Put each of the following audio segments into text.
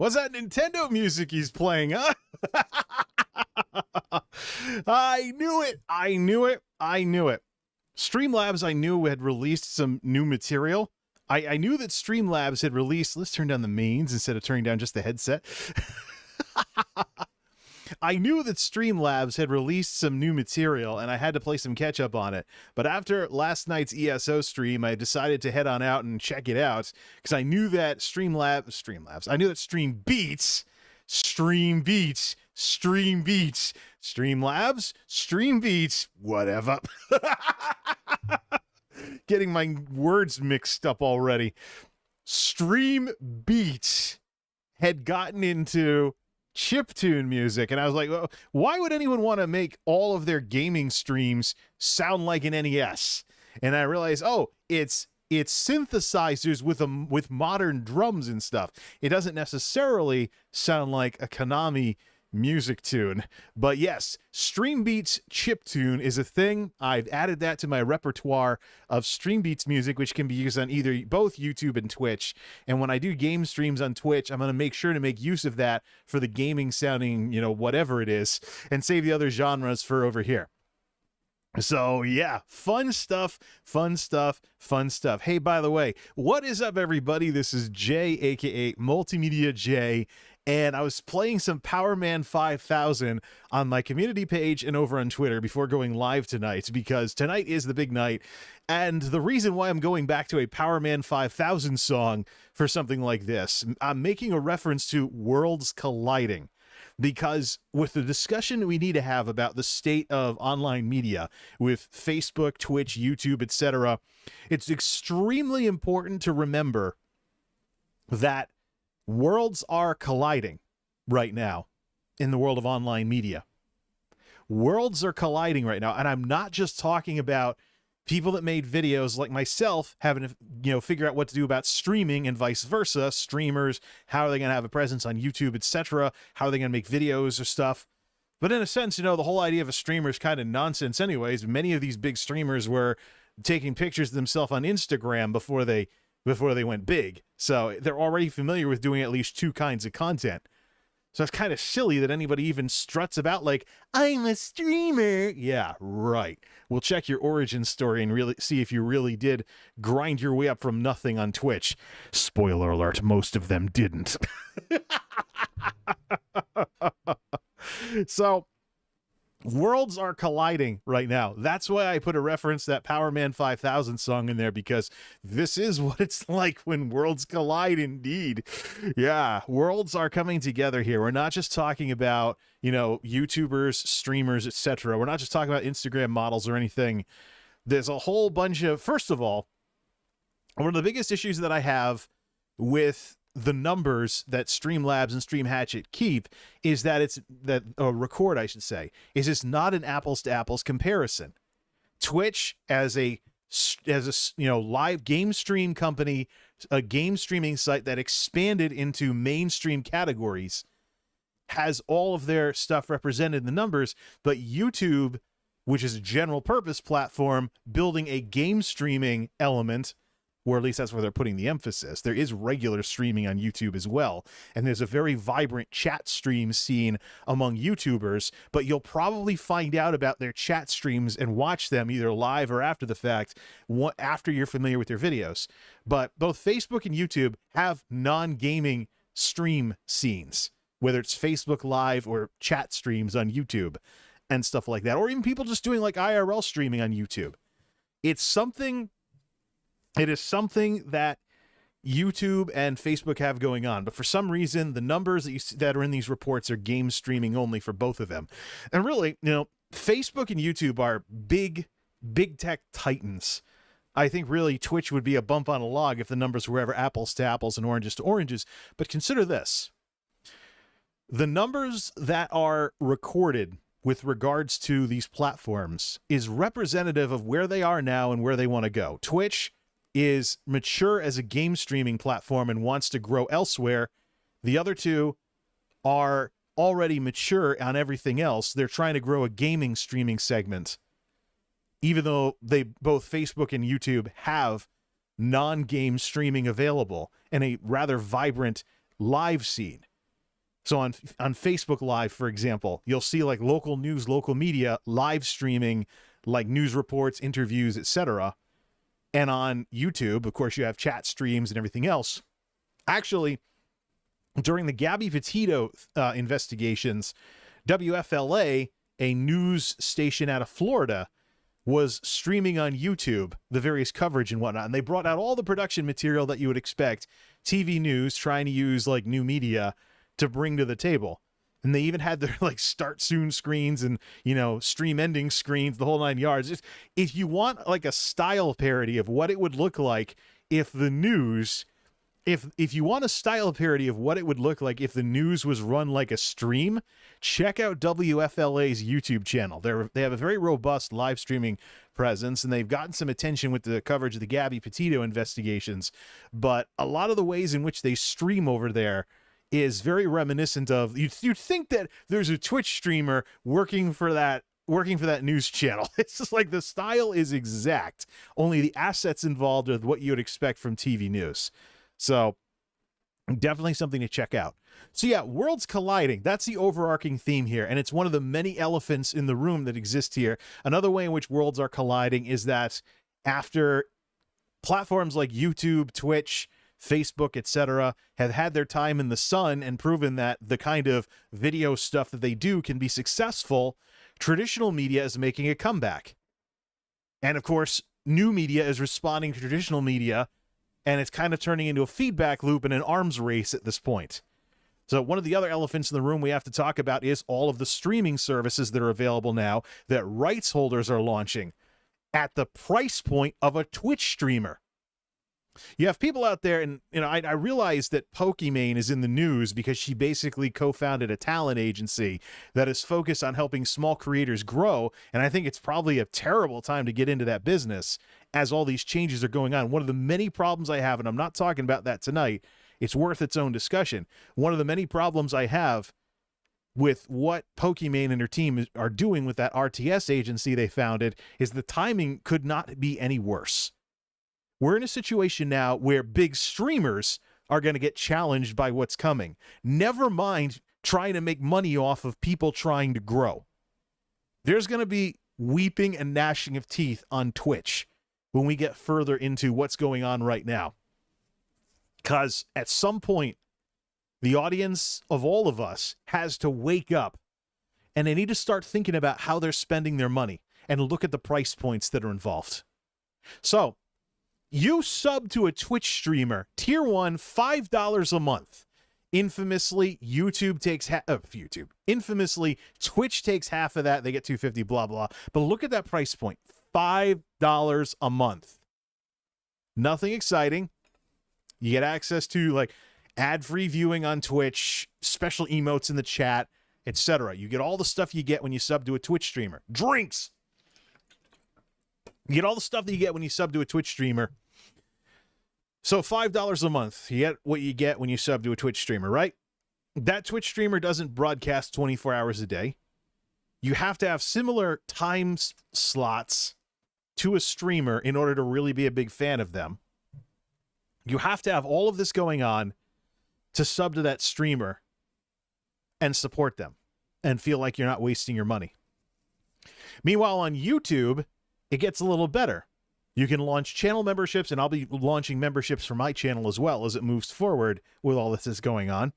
What's that Nintendo music he's playing, huh? I knew it. I knew it. I knew it. Streamlabs, I knew, had released some new material. I knew that Streamlabs had released... Let's turn down the mains instead of turning down just the headset. I knew that Streamlabs had released some new material, and I had to play some catch-up on it. But after last night's ESO stream, I decided to head on out and check it out, because I knew that Streamlabs, I knew that Streamlabs, whatever. Getting my words mixed up already. Streambeats had gotten into chiptune music, and I was like, well, why would anyone want to make all of their gaming streams sound like an NES? And I realized, oh, it's synthesizers with modern drums and stuff. It doesn't necessarily sound like a Konami music tune. But yes, Streambeats chiptune is a thing. I've added that to my repertoire of Streambeats music, which can be used on both YouTube and Twitch. And when I do game streams on Twitch, I'm going to make sure to make use of that for the gaming sounding, whatever it is, and save the other genres for over here. So yeah, fun stuff. Hey, by the way, what is up, everybody? This is Jay, aka MultimediaJay, and I was playing some Powerman 5000 on my community page and over on Twitter before going live tonight, because tonight is the big night. And the reason why I'm going back to a Powerman 5000 song for something like this, I'm making a reference to Worlds Colliding. Because with the discussion we need to have about the state of online media with Facebook, Twitch, YouTube, etc., it's extremely important to remember that worlds are colliding right now in the world of online media. Worlds are colliding right now, and I'm not just talking about people that made videos like myself having to, figure out what to do about streaming and vice versa. Streamers, how are they going to have a presence on YouTube, etc.? How are they going to make videos or stuff? But in a sense, the whole idea of a streamer is kind of nonsense anyways. Many of these big streamers were taking pictures of themselves on Instagram before they went big. So they're already familiar with doing at least two kinds of content. So it's kind of silly that anybody even struts about like, I'm a streamer. Yeah, right. We'll check your origin story and really see if you really did grind your way up from nothing on Twitch. Spoiler alert, most of them didn't. So, worlds are colliding right now. That's why I put a reference to that Powerman 5000 song in there, because this is what it's like when worlds collide indeed. Yeah, worlds are coming together here. We're not just talking about, YouTubers, streamers, etc. We're not just talking about Instagram models or anything. There's a whole bunch of, first of all, one of the biggest issues that I have with the numbers that Streamlabs and Stream Hatchet keep is that record, I should say, is it's not an apples to apples comparison. Twitch as a live game stream company, a game streaming site that expanded into mainstream categories, has all of their stuff represented in the numbers, but YouTube, which is a general purpose platform, building a game streaming element, or at least that's where they're putting the emphasis. There is regular streaming on YouTube as well, and there's a very vibrant chat stream scene among YouTubers, but you'll probably find out about their chat streams and watch them either live or after the fact, after you're familiar with their videos. But both Facebook and YouTube have non-gaming stream scenes, whether it's Facebook Live or chat streams on YouTube and stuff like that, or even people just doing like IRL streaming on YouTube. It is something that YouTube and Facebook have going on, but for some reason, the numbers that are in these reports are game streaming only for both of them. And really, Facebook and YouTube are big tech titans. I think really Twitch would be a bump on a log if the numbers were ever apples to apples and oranges to oranges. But consider this. The numbers that are recorded with regards to these platforms is representative of where they are now and where they want to go. Twitch is mature as a game streaming platform and wants to grow elsewhere. The other two are already mature on everything else. They're trying to grow a gaming streaming segment, even though both Facebook and YouTube have non-game streaming available and a rather vibrant live scene. So on Facebook Live, for example, you'll see like local news, local media live streaming like news reports, interviews, etc. And on YouTube, of course, you have chat streams and everything else. Actually, during the Gabby Petito investigations, WFLA, a news station out of Florida, was streaming on YouTube the various coverage and whatnot. And they brought out all the production material that you would expect TV news trying to use like new media to bring to the table. And they even had their like start soon screens and, you know, stream ending screens, the whole 9 yards. Just, if you want like a style parody of what it would look like if the news, if you want a style parody of what it would look like if the news was run like a stream, check out WFLA's YouTube channel. They have a very robust live streaming presence, and they've gotten some attention with the coverage of the Gabby Petito investigations. But a lot of the ways in which they stream over there is very reminiscent of, you'd think that there's a Twitch streamer working for that news channel. It's just like the style is exact, only the assets involved are what you would expect from TV news. So definitely something to check out. So yeah, worlds colliding. That's the overarching theme here, and it's one of the many elephants in the room that exist here. Another way in which worlds are colliding is that after platforms like YouTube, Twitch, Facebook, etc. have had their time in the sun and proven that the kind of video stuff that they do can be successful, traditional media is making a comeback. And of course, new media is responding to traditional media, and it's kind of turning into a feedback loop and an arms race at this point. So one of the other elephants in the room we have to talk about is all of the streaming services that are available now that rights holders are launching at the price point of a Twitch streamer. You have people out there, and you know, I realize that Pokimane is in the news because she basically co-founded a talent agency that is focused on helping small creators grow, and I think it's probably a terrible time to get into that business as all these changes are going on. One of the many problems I have, and I'm not talking about that tonight, it's worth its own discussion. One of the many problems I have with what Pokimane and her team are doing with that RTS agency they founded is the timing could not be any worse. We're in a situation now where big streamers are going to get challenged by what's coming. Never mind trying to make money off of people trying to grow. There's going to be weeping and gnashing of teeth on Twitch when we get further into what's going on right now. Because at some point, the audience of all of us has to wake up, and they need to start thinking about how they're spending their money and look at the price points that are involved. So, you sub to a Twitch streamer, tier 1, $5 a month. Infamously, Infamously, Twitch takes half of that. They get $250, blah, blah. But look at that price point, $5 a month. Nothing exciting. You get access to like ad-free viewing on Twitch, special emotes in the chat, etc. You get all the stuff you get when you sub to a Twitch streamer. Drinks! You get all the stuff that you get when you sub to a Twitch streamer. So $5 a month, you get what you get when you sub to a Twitch streamer, right? That Twitch streamer doesn't broadcast 24 hours a day. You have to have similar time slots to a streamer in order to really be a big fan of them. You have to have all of this going on to sub to that streamer and support them and feel like you're not wasting your money. Meanwhile, on YouTube, it gets a little better. You can launch channel memberships, and I'll be launching memberships for my channel as well as it moves forward with all this is going on.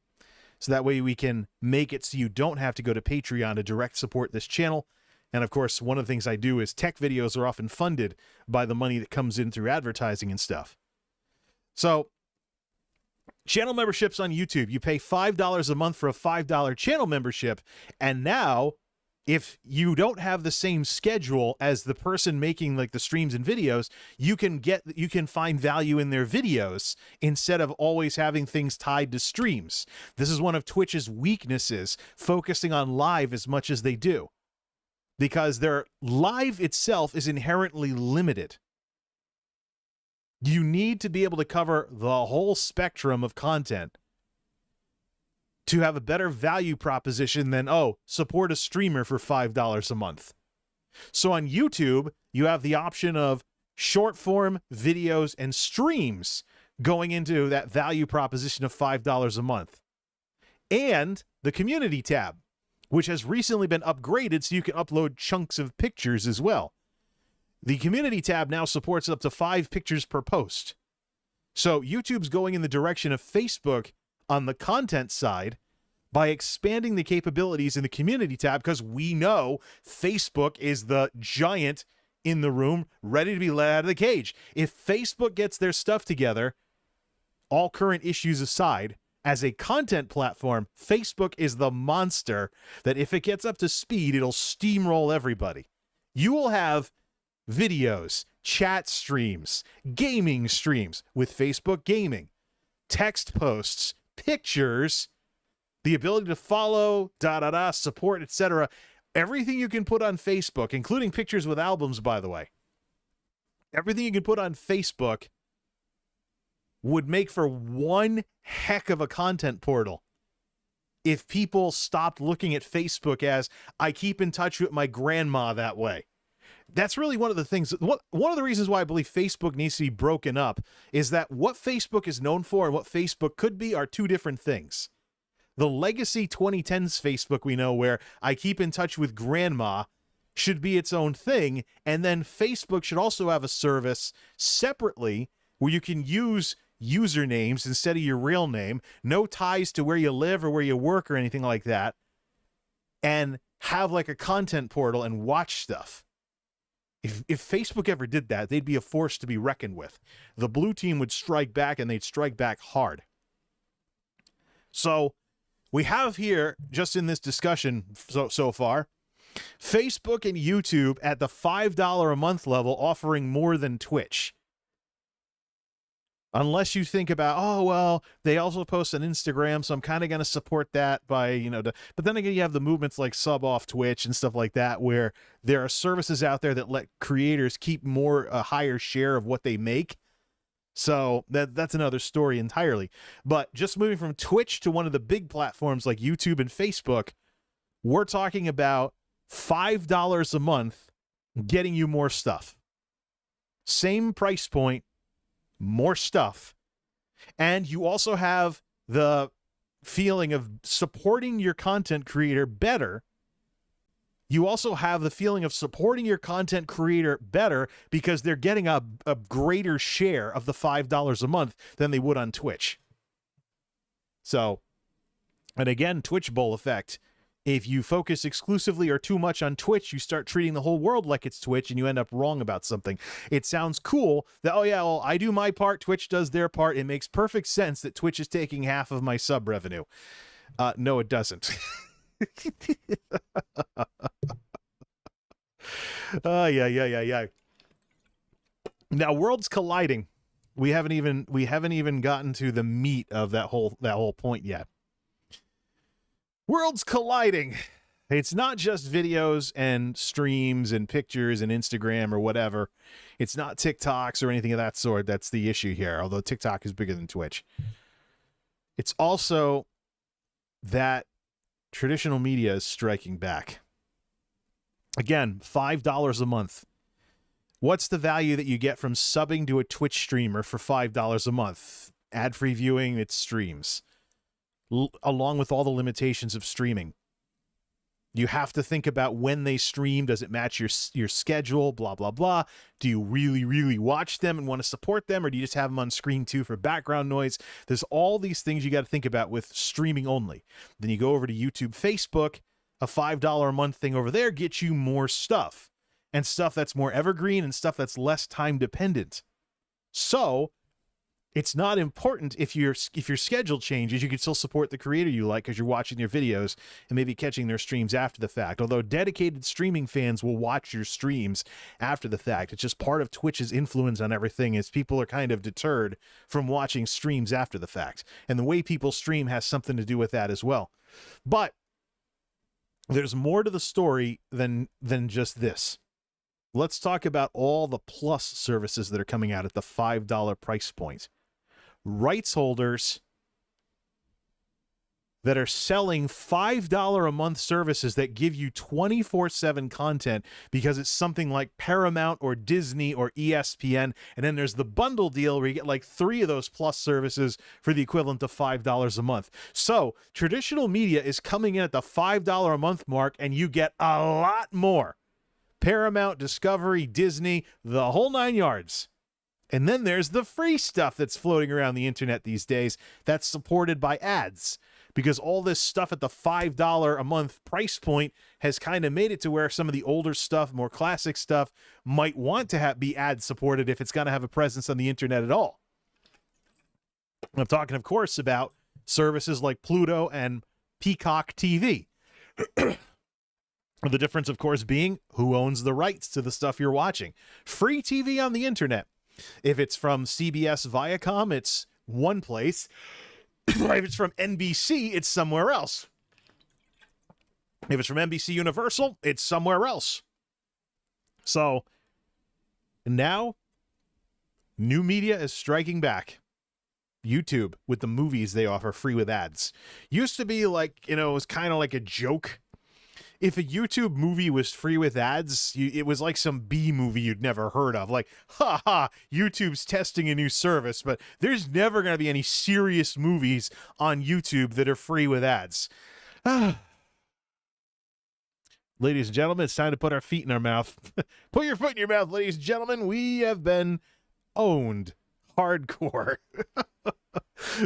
So that way we can make it so you don't have to go to Patreon to direct support this channel. And of course, one of the things I do is tech videos are often funded by the money that comes in through advertising and stuff. So channel memberships on YouTube, you pay $5 a month for a $5 channel membership. And now, if you don't have the same schedule as the person making like the streams and videos, you can find value in their videos instead of always having things tied to streams. This is one of Twitch's weaknesses, focusing on live as much as they do, because their live itself is inherently limited. You need to be able to cover the whole spectrum of content to have a better value proposition than, oh, support a streamer for $5 a month. So on YouTube, you have the option of short form videos and streams going into that value proposition of $5 a month. and the community tab, which has recently been upgraded so you can upload chunks of pictures as well. The community tab now supports up to 5 pictures per post. So YouTube's going in the direction of Facebook on the content side by expanding the capabilities in the community tab, because we know Facebook is the giant in the room ready to be let out of the cage. If Facebook gets their stuff together, all current issues aside, as a content platform, Facebook is the monster that if it gets up to speed, it'll steamroll everybody. You will have videos, chat streams, gaming streams with Facebook Gaming, text posts, pictures, the ability to follow, support, etc. Everything you can put on Facebook, including pictures with albums, by the way. Everything you can put on Facebook would make for one heck of a content portal if people stopped looking at Facebook as, I keep in touch with my grandma that way. That's really one of the things, one of the reasons why I believe Facebook needs to be broken up is that what Facebook is known for and what Facebook could be are two different things. The legacy 2010s Facebook we know, where I keep in touch with grandma, should be its own thing. And then Facebook should also have a service separately where you can use usernames instead of your real name, no ties to where you live or where you work or anything like that, and have like a content portal and watch stuff. If Facebook ever did that, they'd be a force to be reckoned with. The blue team would strike back, and they'd strike back hard. So we have here, just in this discussion so far, Facebook and YouTube at the $5 a month level offering more than Twitch. Unless you think about, oh, well, they also post on Instagram, so I'm kind of going to support that by, but then again, you have the movements like sub off Twitch and stuff like that, where there are services out there that let creators keep a higher share of what they make. So that's another story entirely. But just moving from Twitch to one of the big platforms like YouTube and Facebook, we're talking about $5 a month getting you more stuff. Same price point, more stuff. And you also have the feeling of supporting your content creator better. You also have the feeling of supporting your content creator better because they're getting a greater share of the $5 a month than they would on Twitch. So, and again, Twitch bowl effect. If you focus exclusively or too much on Twitch, you start treating the whole world like it's Twitch and you end up wrong about something. It sounds cool that, oh yeah, well, I do my part, Twitch does their part. It makes perfect sense that Twitch is taking half of my sub revenue. No, it doesn't. Yeah. Now, worlds colliding. We haven't even gotten to the meat of that whole point yet. Worlds colliding. It's not just videos and streams and pictures and Instagram or whatever. It's not TikToks or anything of that sort. That's the issue here, although TikTok is bigger than Twitch. It's also that traditional media is striking back. Again, $5 a month. What's the value that you get from subbing to a Twitch streamer for $5 a month? Ad-free viewing, its streams. Along with all the limitations of streaming. You have to think about when they stream. Does it match your schedule? Blah, blah, blah. Do you really, really watch them and want to support them? Or do you just have them on screen too for background noise? There's all these things you got to think about with streaming only. Then you go over to YouTube, Facebook. A $5 a month thing over there gets you more stuff. And stuff that's more evergreen and stuff that's less time dependent. So it's not important if your schedule changes. You can still support the creator you like because you're watching their videos and maybe catching their streams after the fact. Although dedicated streaming fans will watch your streams after the fact. It's just part of Twitch's influence on everything is people are kind of deterred from watching streams after the fact. And the way people stream has something to do with that as well. But there's more to the story than just this. Let's talk about all the plus services that are coming out at the $5 price point. Rights holders that are selling $5 a month services that give you 24/7 content because it's something like Paramount or Disney or ESPN. And then there's the bundle deal where you get like 3 of those plus services for the equivalent of $5 a month. So traditional media is coming in at the $5 a month mark, and you get a lot more. Paramount, Discovery, Disney, the whole 9 yards. And then there's the free stuff that's floating around the internet these days that's supported by ads, because all this stuff at the $5 a month price point has kind of made it to where some of the older stuff, more classic stuff, might want to be ad supported if it's going to have a presence on the internet at all. I'm talking, of course, about services like Pluto and Peacock TV. The difference, of course, being who owns the rights to the stuff you're watching. Free TV on the internet. If it's from CBS Viacom, it's one place. If it's from NBC, it's somewhere else. If it's from NBC Universal, it's somewhere else. So now, new media is striking back. YouTube, with the movies they offer free with ads. Used to be like, it was kind of like a joke. If a YouTube movie was free with ads, it was like some B movie you'd never heard of. Like, YouTube's testing a new service, but there's never going to be any serious movies on YouTube that are free with ads. Ladies and gentlemen, it's time to put our feet in our mouth. Put your foot in your mouth, ladies and gentlemen. We have been owned hardcore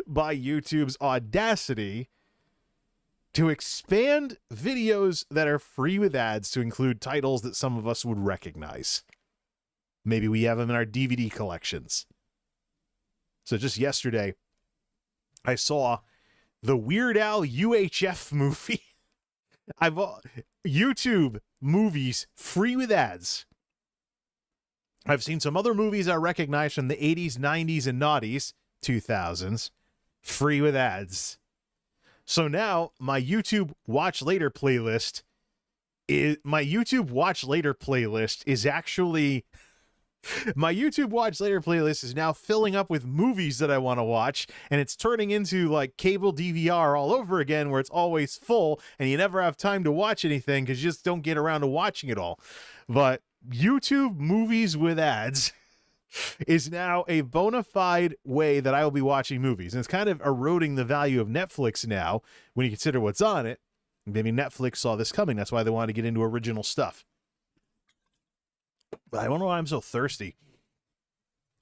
by YouTube's audacity to expand videos that are free with ads to include titles that some of us would recognize. Maybe we have them in our DVD collections. So just yesterday, I saw the Weird Al UHF movie. YouTube movies free with ads. I've seen some other movies I recognize from the 80s, 90s, and noughties, 2000s, free with ads. So now my YouTube Watch Later playlist is actually my YouTube Watch Later playlist is now filling up with movies that I want to watch, and it's turning into like cable DVR all over again, where it's always full and you never have time to watch anything because you just don't get around to watching it all. But YouTube movies with ads is now a bona fide way that I will be watching movies. And it's kind of eroding the value of Netflix now when you consider what's on it. Maybe Netflix saw this coming. That's why they wanted to get into original stuff. But I don't know why I'm so thirsty.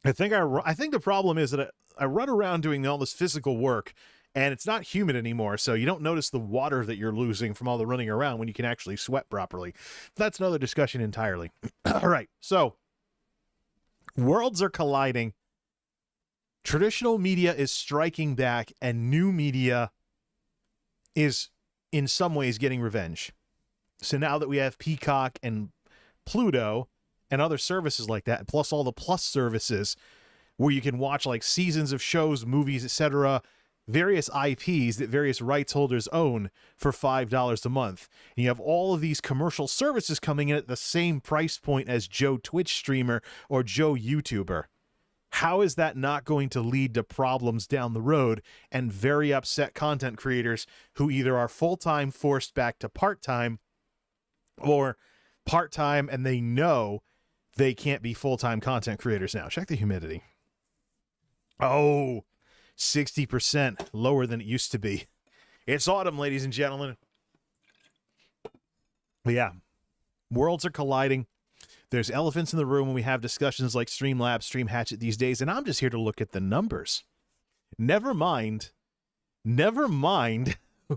I think the problem is that I run around doing all this physical work, and it's not humid anymore, so you don't notice the water that you're losing from all the running around when you can actually sweat properly. That's another discussion entirely. All right, so worlds are colliding. Traditional media is striking back, and new media is in some ways getting revenge. So now that we have Peacock and Pluto and other services like that, plus all the plus services where you can watch like seasons of shows, movies, etc., various IPs that various rights holders own for $5 a month. And you have all of these commercial services coming in at the same price point as Joe Twitch streamer or Joe YouTuber. How is that not going to lead to problems down the road and very upset content creators who either are full-time forced back to part-time, or part-time and they know they can't be full-time content creators now? Check the humidity. Oh, 60% lower than it used to be. It's autumn, ladies and gentlemen. But yeah, worlds are colliding. There's elephants in the room when we have discussions like Streamlabs Stream Hatchet these days, and I'm just here to look at the numbers. Never mind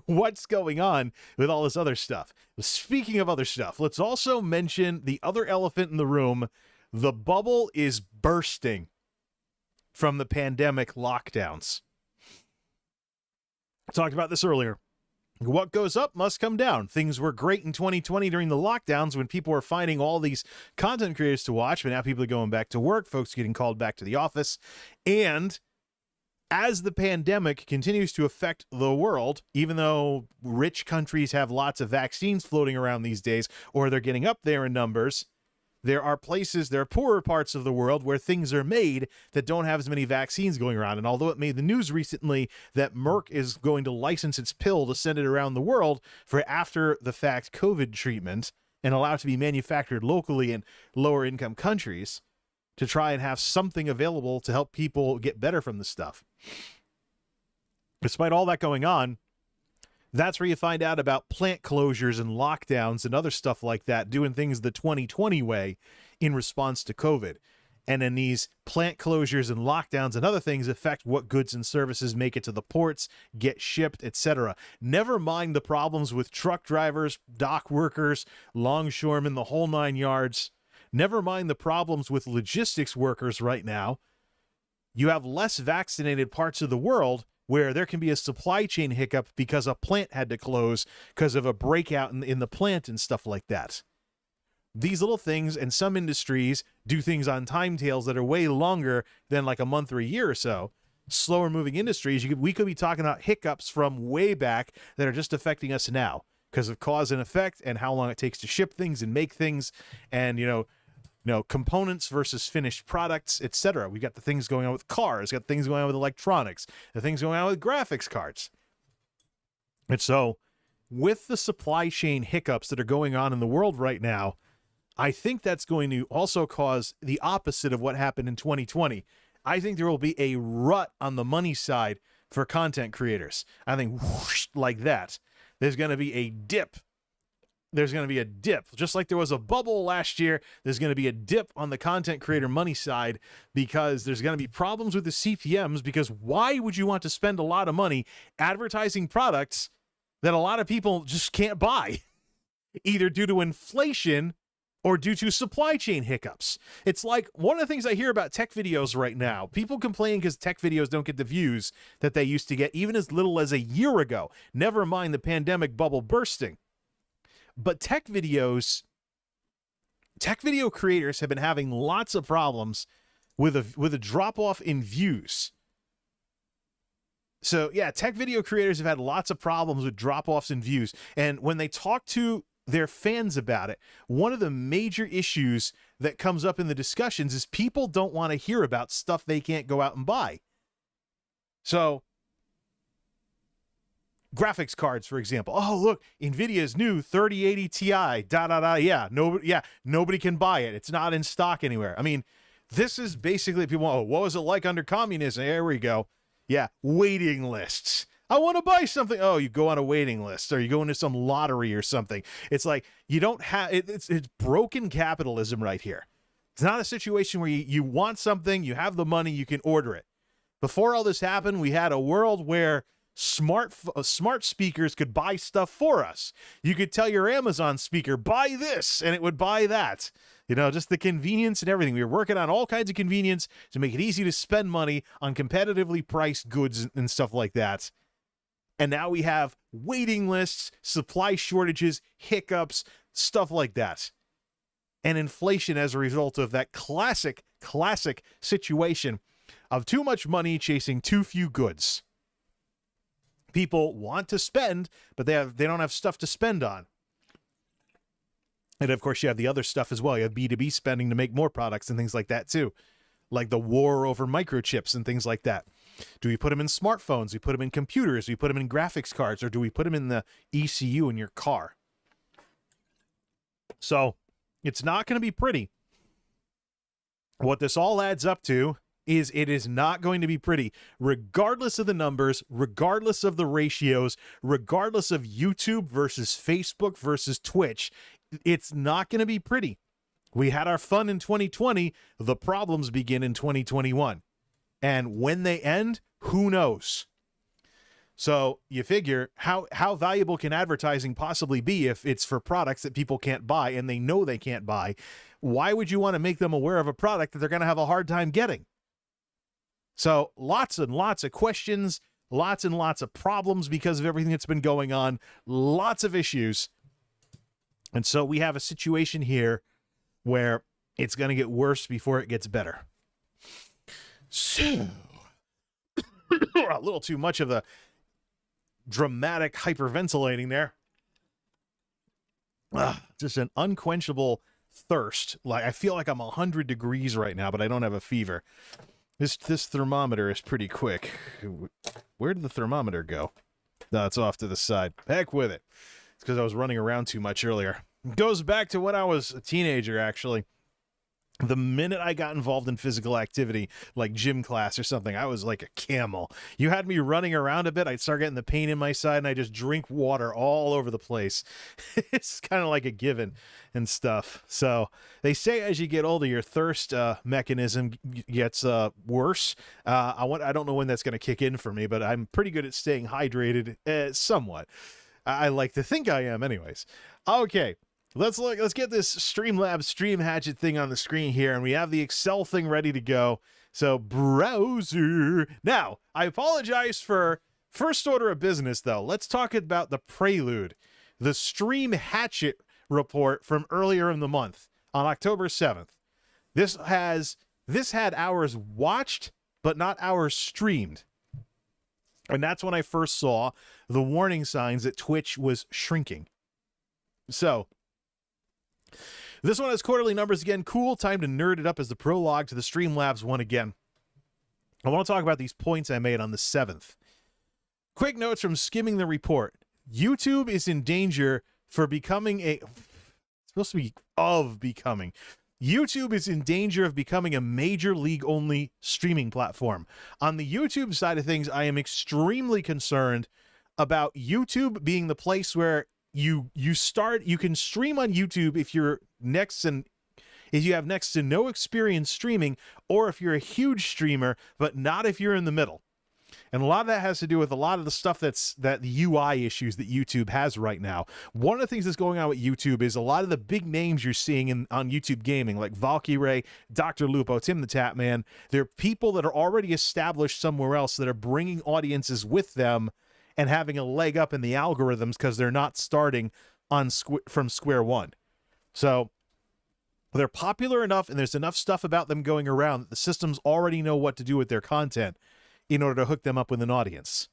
what's going on with all this other stuff. Speaking of other stuff, let's also mention the other elephant in the room. The bubble is bursting from the pandemic lockdowns. I talked about this earlier. What goes up must come down. Things were great in 2020 during the lockdowns when people were finding all these content creators to watch, but now people are going back to work, folks getting called back to the office. And as the pandemic continues to affect the world, even though rich countries have lots of vaccines floating around these days, or they're getting up there in numbers, there are poorer parts of the world where things are made that don't have as many vaccines going around. And although it made the news recently that Merck is going to license its pill to send it around the world for after the fact COVID treatment and allow it to be manufactured locally in lower income countries to try and have something available to help people get better from the stuff. Despite all that going on, that's where you find out about plant closures and lockdowns and other stuff like that, doing things the 2020 way in response to COVID. And then these plant closures and lockdowns and other things affect what goods and services make it to the ports, get shipped, etc. Never mind the problems with truck drivers, dock workers, longshoremen, the whole 9 yards. Never mind the problems with logistics workers right now. You have less vaccinated parts of the world where there can be a supply chain hiccup because a plant had to close because of a breakout in the plant and stuff like that. These little things, and some industries do things on timetails that are way longer than like a month or a year or so. Slower moving industries, we could be talking about hiccups from way back that are just affecting us now because of cause and effect and how long it takes to ship things and make things and, components versus finished products, etc. We got the things going on with cars, got things going on with electronics, the things going on with graphics cards. And so with the supply chain hiccups that are going on in the world right now, I think that's going to also cause the opposite of what happened in 2020. I think there will be a rut on the money side for content creators. I think whoosh, like that. There's going to be a dip. There's going to be a dip. Just like there was a bubble last year, there's going to be a dip on the content creator money side because there's going to be problems with the CPMs, because why would you want to spend a lot of money advertising products that a lot of people just can't buy, either due to inflation or due to supply chain hiccups? It's like one of the things I hear about tech videos right now. People complain because tech videos don't get the views that they used to get even as little as a year ago. Never mind the pandemic bubble bursting. But tech video creators have been having lots of problems with a drop-off in views. So yeah, tech video creators have had lots of problems with drop-offs in views. And when they talk to their fans about it, one of the major issues that comes up in the discussions is people don't want to hear about stuff they can't go out and buy. So graphics cards, for example. Oh, look, NVIDIA's new 3080 Ti, Yeah, nobody can buy it. It's not in stock anywhere. I mean, this is basically people, what was it like under communism? There we go. Yeah, waiting lists. I want to buy something. Oh, you go on a waiting list, or you go into some lottery or something. It's like you don't have, it's broken capitalism right here. It's not a situation where you want something, you have the money, you can order it. Before all this happened, we had a world where smart speakers could buy stuff for us. You could tell your Amazon speaker, buy this, and it would buy that. Just the convenience and everything. We were working on all kinds of convenience to make it easy to spend money on competitively priced goods and stuff like that. And now we have waiting lists, supply shortages, hiccups, stuff like that. And inflation as a result of that classic situation of too much money chasing too few goods. People want to spend, but they don't have stuff to spend on. And of course, you have the other stuff as well. You have B2B spending to make more products and things like that too, like the war over microchips and things like that. Do we put them in smartphones? Do we put them in computers? Do we put them in graphics cards? Or do we put them in the ECU in your car? So it's not going to be pretty. What this all adds up to is it is not going to be pretty, regardless of the numbers, regardless of the ratios, regardless of YouTube versus Facebook versus Twitch. It's not going to be pretty. We had our fun in 2020. The problems begin in 2021. And when they end, who knows? So you figure, how valuable can advertising possibly be if it's for products that people can't buy and they know they can't buy? Why would you want to make them aware of a product that they're going to have a hard time getting? So lots and lots of questions, lots and lots of problems because of everything that's been going on, lots of issues. And so we have a situation here where it's going to get worse before it gets better. So, a little too much of the dramatic hyperventilating there. Just an unquenchable thirst. Like, I feel like I'm 100 degrees right now, but I don't have a fever. This thermometer is pretty quick. Where did the thermometer go? No, it's off to the side. Heck with it. It's because I was running around too much earlier. It goes back to when I was a teenager, actually. The minute I got involved in physical activity, like gym class or something, I was like a camel. You had me running around a bit, I'd start getting the pain in my side, and I just drink water all over the place. It's kind of like a given and stuff. So they say as you get older, your thirst mechanism gets worse. I don't know when that's going to kick in for me, but I'm pretty good at staying hydrated, somewhat. I like to think I am, anyways. Okay. Let's get this Streamlabs Stream Hatchet thing on the screen here, and we have the Excel thing ready to go. So, browser. Now, I apologize for first order of business, though. Let's talk about the prelude, the Stream Hatchet report from earlier in the month on October 7th. This had hours watched, but not hours streamed. And that's when I first saw the warning signs that Twitch was shrinking. So, this one has quarterly numbers again. Cool. Time to nerd it up as the prologue to the Streamlabs one again. I want to talk about these points I made on the 7th. Quick notes from skimming the report. YouTube is in danger for becoming YouTube is in danger of becoming a major league only streaming platform. On the YouTube side of things, I am extremely concerned about YouTube being the place where you can stream on YouTube if you have next to no experience streaming, or if you're a huge streamer, but not if you're in the middle. And a lot of that has to do with a lot of the stuff that the UI issues that YouTube has right now. One of the things that's going on with YouTube is a lot of the big names you're seeing on YouTube gaming, like Valkyrae, Dr. Lupo, Tim the Tatman, they're people that are already established somewhere else that are bringing audiences with them and having a leg up in the algorithms because they're not starting from square one. So they're popular enough, and there's enough stuff about them going around that the systems already know what to do with their content in order to hook them up with an audience.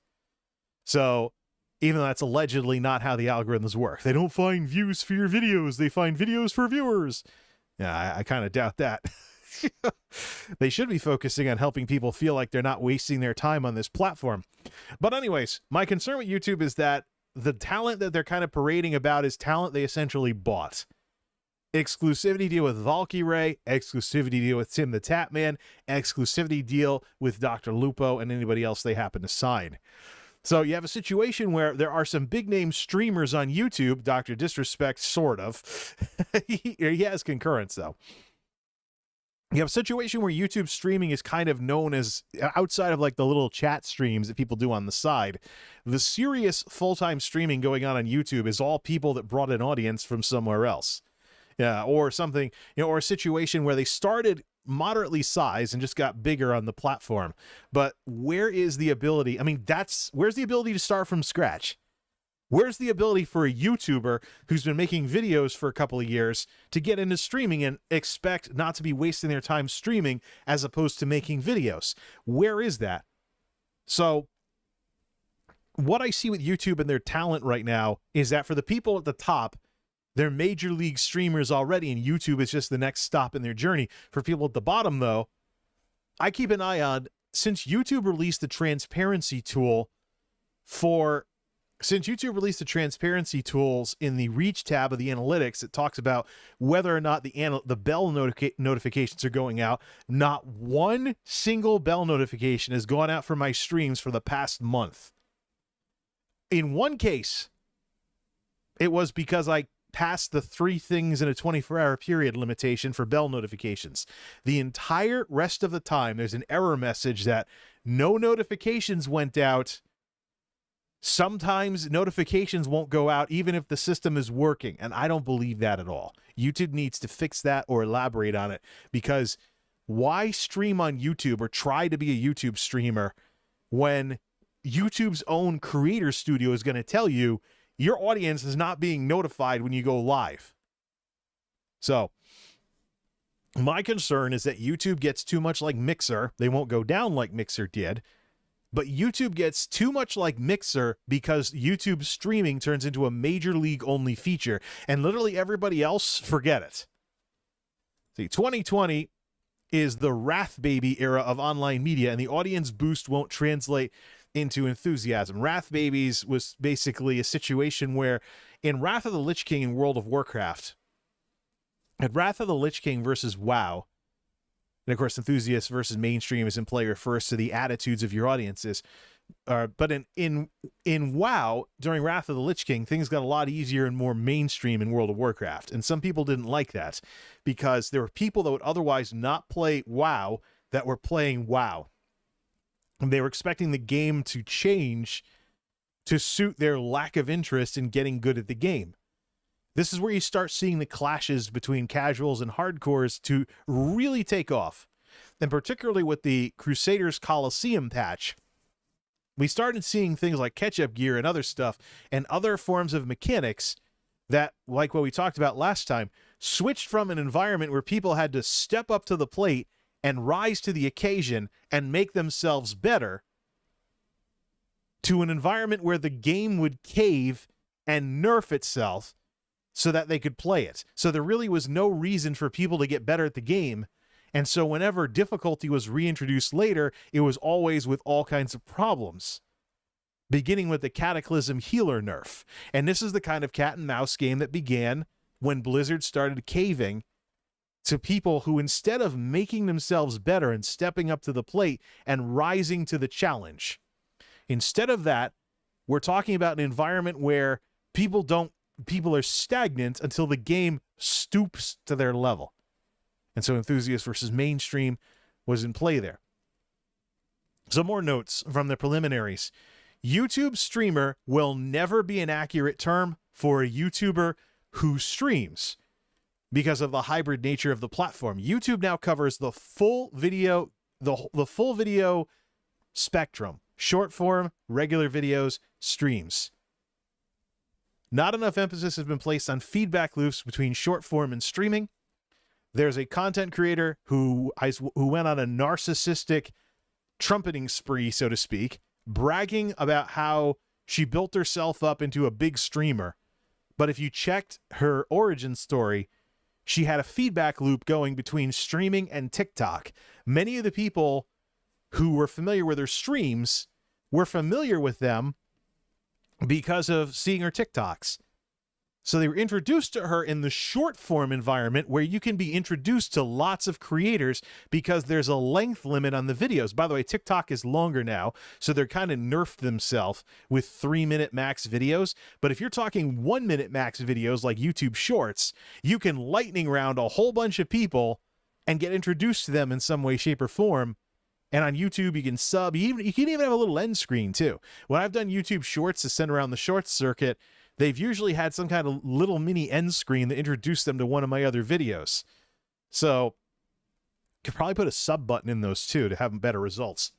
So even though that's allegedly not how the algorithms work, they don't find views for your videos, they find videos for viewers. Yeah, I kind of doubt that. They should be focusing on helping people feel like they're not wasting their time on this platform. But anyways, my concern with YouTube is that the talent that they're kind of parading about is talent they essentially bought. Exclusivity deal with Valkyrae, exclusivity deal with Tim the Tatman, exclusivity deal with Dr. Lupo and anybody else they happen to sign. So you have a situation where there are some big name streamers on YouTube, Dr. Disrespect, sort of. He has concurrence, though. You have a situation where YouTube streaming is kind of known as, outside of like the little chat streams that people do on the side, the serious full-time streaming going on YouTube is all people that brought an audience from somewhere else. Yeah, or something, or a situation where they started moderately sized and just got bigger on the platform. But where is the ability? I mean, where's the ability to start from scratch? Where's the ability for a YouTuber who's been making videos for a couple of years to get into streaming and expect not to be wasting their time streaming as opposed to making videos? Where is that? So what I see with YouTube and their talent right now is that for the people at the top, they're major league streamers already, and YouTube is just the next stop in their journey. For people at the bottom, though, I keep an eye on, since YouTube released the transparency tool since YouTube released the transparency tools in the reach tab of the analytics, it talks about whether or not the bell notifications are going out. Not one single bell notification has gone out for my streams for the past month. In one case, it was because I passed the 3 things in a 24-hour period limitation for bell notifications. The entire rest of the time, there's an error message that no notifications went out. Sometimes notifications won't go out even if the system is working, and I don't believe that at all. YouTube needs to fix that or elaborate on it, because why stream on YouTube or try to be a YouTube streamer when YouTube's own creator studio is going to tell you your audience is not being notified when you go live? So my concern is that YouTube gets too much like Mixer. They won't go down like Mixer did. But YouTube gets too much like Mixer because YouTube streaming turns into a major league only feature, and literally everybody else, forget it. See, 2020 is the wrath baby era of online media, and the audience boost won't translate into enthusiasm. Wrath babies was basically a situation where in Wrath of the Lich King in World of Warcraft, at Wrath of the Lich King versus WoW, and of course enthusiasts versus mainstream is in play, refers to the attitudes of your audiences. But in WoW, during Wrath of the Lich King, things got a lot easier and more mainstream in World of Warcraft. And some people didn't like that because there were people that would otherwise not play WoW that were playing WoW. And they were expecting the game to change to suit their lack of interest in getting good at the game. This is where you start seeing the clashes between casuals and hardcores to really take off. And particularly with the Crusaders Coliseum patch, we started seeing things like catch-up gear and other stuff and other forms of mechanics that, like what we talked about last time, switched from an environment where people had to step up to the plate and rise to the occasion and make themselves better to an environment where the game would cave and nerf itself so that they could play it. So there really was no reason for people to get better at the game. And so whenever difficulty was reintroduced later, it was always with all kinds of problems, beginning with the Cataclysm healer nerf. And this is the kind of cat and mouse game that began when Blizzard started caving to people who, instead of making themselves better and stepping up to the plate and rising to the challenge, instead of that, we're talking about an environment where people are stagnant until the game stoops to their level. And so enthusiast versus mainstream was in play there. Some more notes from the preliminaries. YouTube streamer will never be an accurate term for a YouTuber who streams because of the hybrid nature of the platform. YouTube now covers the full video, the full video spectrum: short form, regular videos, streams. Not enough emphasis has been placed on feedback loops between short form and streaming. There's a content creator who went on a narcissistic trumpeting spree, so to speak, bragging about how she built herself up into a big streamer. But if you checked her origin story, she had a feedback loop going between streaming and TikTok. Many of the people who were familiar with her streams were familiar with them because of seeing her TikToks. So they were introduced to her in the short form environment where you can be introduced to lots of creators because there's a length limit on the videos. By the way, TikTok is longer now, so they're kind of nerfed themselves with 3-minute max videos. But if you're talking 1-minute max videos like YouTube Shorts, you can lightning round a whole bunch of people and get introduced to them in some way, shape, or form. And on YouTube, you can sub. You can even have a little end screen, too. When I've done YouTube Shorts to send around the Shorts circuit, they've usually had some kind of little mini end screen that introduced them to one of my other videos. So could probably put a sub button in those too to have better results.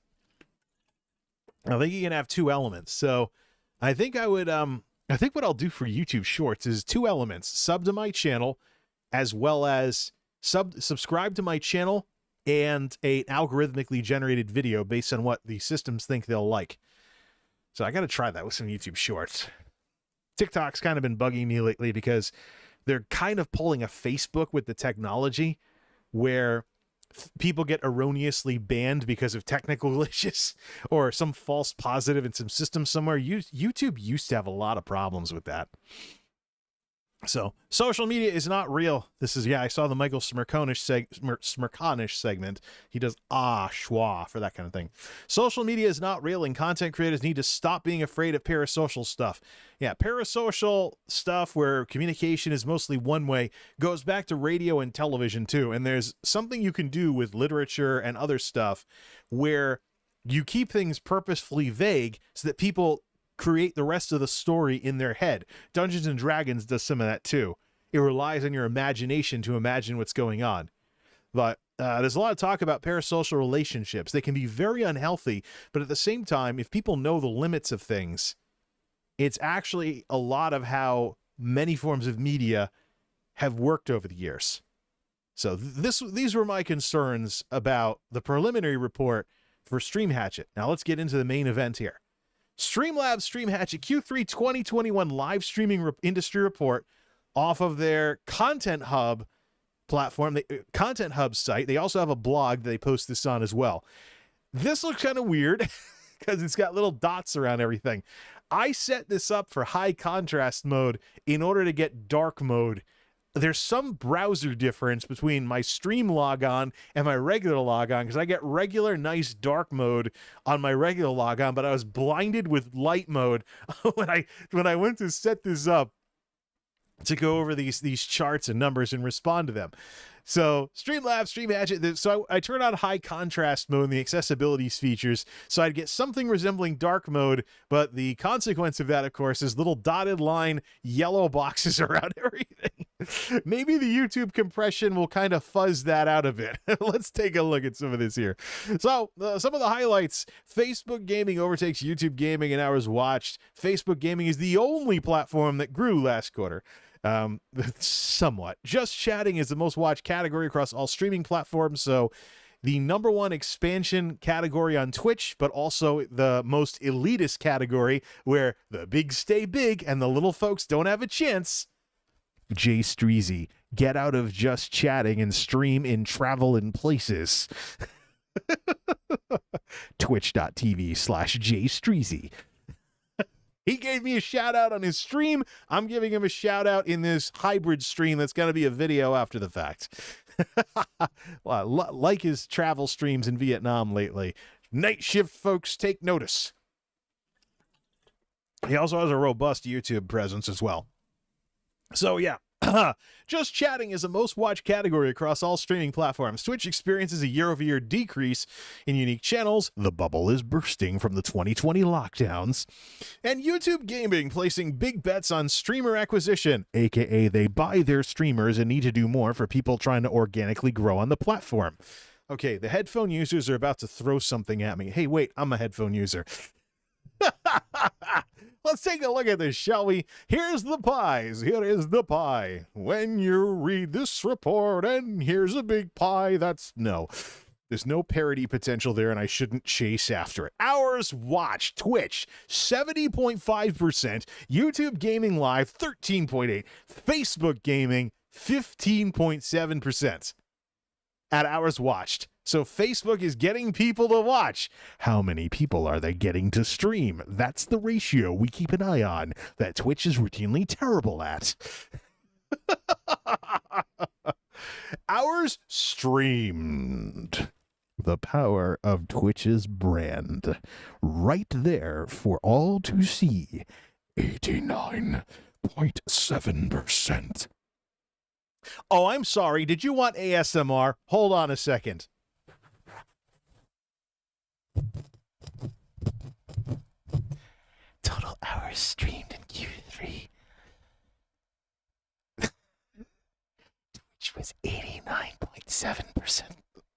I think you can have 2 elements. So I think what I'll do for YouTube Shorts is 2 elements: sub to my channel, as well as subscribe to my channel, and an algorithmically generated video based on what the systems think they'll like. So I got to try that with some YouTube Shorts. TikTok's kind of been bugging me lately because they're kind of pulling a Facebook with the technology where people get erroneously banned because of technical glitches or some false positive in some system somewhere. YouTube used to have a lot of problems with that. So social media is not real. This is, I saw the Michael Smirkonish segment. He does schwa for that kind of thing. Social media is not real, and content creators need to stop being afraid of parasocial stuff. Yeah, parasocial stuff where communication is mostly one way goes back to radio and television too. And there's something you can do with literature and other stuff where you keep things purposefully vague so that people create the rest of the story in their head. Dungeons and Dragons does some of that too. It relies on your imagination to imagine what's going on. But there's a lot of talk about parasocial relationships. They can be very unhealthy, but at the same time, if people know the limits of things, it's actually a lot of how many forms of media have worked over the years. So these were my concerns about the preliminary report for Stream Hatchet. Now let's get into the main event here. Streamlabs Stream Hatchet Q3 2021 live streaming industry report off of their content hub platform, the Content Hub site. They also have a blog that they post this on as well. This looks kind of weird because it's got little dots around everything. I set this up for high contrast mode in order to get dark mode. There's some browser difference between my stream logon and my regular logon, because I get regular nice dark mode on my regular logon, but I was blinded with light mode when I went to set this up to go over these charts and numbers and respond to them. So Streamlabs Stream Hatchet, so I turn on high contrast mode and the accessibility features, so I'd get something resembling dark mode, but the consequence of that, of course, is little dotted line yellow boxes around everything. Maybe the YouTube compression will kind of fuzz that out a bit. Let's take a look at some of this here. So some of the highlights: Facebook gaming overtakes YouTube gaming in hours watched. Facebook gaming is the only platform that grew last quarter. Somewhat. Just chatting is the most watched category across all streaming platforms, so the #1 expansion category on Twitch, but also the most elitist category where the big stay big and the little folks don't have a chance. Jay Streezy, get out of just chatting and stream in travel and places. Twitch.tv/Jay Streezy. He gave me a shout out on his stream. I'm giving him a shout out in this hybrid stream that's going to be a video after the fact. Well, like his travel streams in Vietnam lately. Night shift folks, take notice. He also has a robust YouTube presence as well. So yeah, just chatting is the most watched category across all streaming platforms. Twitch experiences a year-over-year decrease in unique channels. The bubble is bursting from the 2020 lockdowns. And YouTube gaming placing big bets on streamer acquisition, aka they buy their streamers and need to do more for people trying to organically grow on the platform. Okay, the headphone users are about to throw something at me. Hey, wait, I'm a headphone user. Let's take a look at this, shall we? Here's the pies. Here is the pie. When you read this report, and here's a big pie. No. There's no parody potential there, and I shouldn't chase after it. Hours watched. Twitch, 70.5%. YouTube Gaming Live, 13.8%. Facebook Gaming, 15.7%. At hours watched. So Facebook is getting people to watch. How many people are they getting to stream? That's the ratio we keep an eye on that Twitch is routinely terrible at. Hours streamed. The power of Twitch's brand. Right there for all to see. 89.7%. Oh, I'm sorry. Did you want ASMR? Hold on a second. Total hours streamed in Q3. Twitch was 89.7%.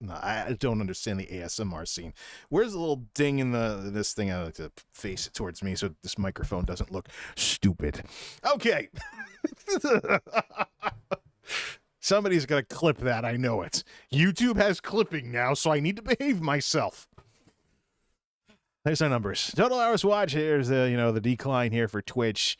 No, I don't understand the ASMR scene. Where's the little ding in this thing? I like to face it towards me so this microphone doesn't look stupid. Okay. Somebody's gonna clip that, I know it. YouTube has clipping now, so I need to behave myself. There's our numbers. Total hours watched. Here's the decline here for Twitch,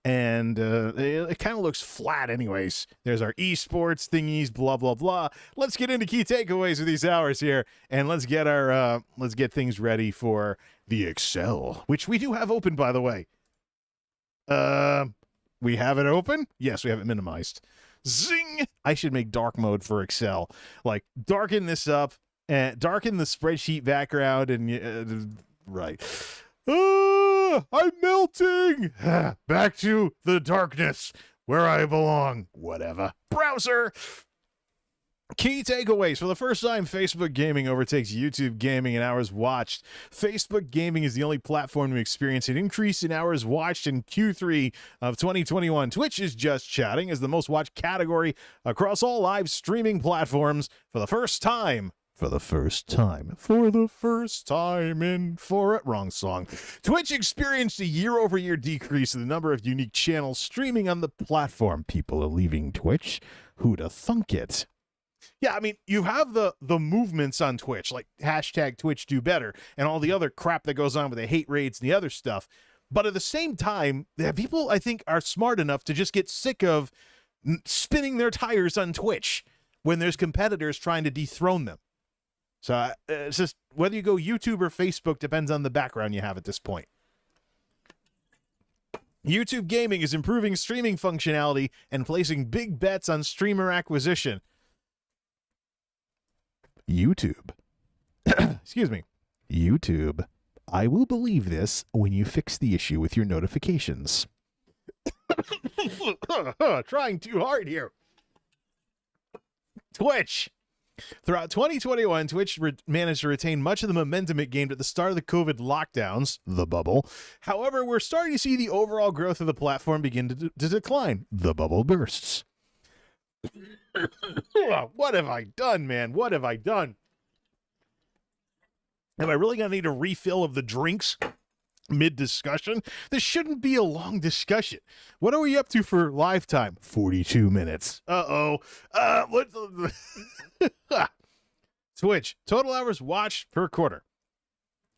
and it kind of looks flat anyways. There's our esports thingies, blah blah blah. Let's get into key takeaways of these hours here, and let's get things ready for the Excel, which we do have open, by the way. We have it open? Yes, we have it minimized. Zing! I should make dark mode for Excel. Like, darken this up, and darken the spreadsheet background, and right. I'm melting! Back to the darkness, where I belong. Whatever. Browser! Key takeaways. For the first time, Facebook gaming overtakes YouTube gaming in hours watched. Facebook gaming is the only platform to experience an increase in hours watched in Q3 of 2021. Twitch is just chatting as the most watched category across all live streaming platforms for the first time. Wrong song. Twitch experienced a year-over-year decrease in the number of unique channels streaming on the platform. People are leaving Twitch. Who'da thunk it? Yeah, I mean, you have the movements on Twitch, like hashtag Twitch do better, and all the other crap that goes on with the hate raids and the other stuff. But at the same time, people, I think, are smart enough to just get sick of spinning their tires on Twitch. when there's competitors trying to dethrone them. So it's just whether you go YouTube or Facebook depends on the background you have at this point. YouTube Gaming is improving streaming functionality and placing big bets on streamer acquisition. YouTube. Excuse me. YouTube. I will believe this when you fix the issue with your notifications. Trying too hard here. Twitch. Throughout 2021, Twitch managed to retain much of the momentum it gained at the start of the COVID lockdowns, the bubble. However, we're starting to see the overall growth of the platform begin to decline. The bubble bursts. What have I done, man? What have I done? Am I really going to need a refill of the drinks mid-discussion? This shouldn't be a long discussion. What are we up to for live time? 42 minutes. Uh-oh. What the... Twitch. Total hours watched per quarter.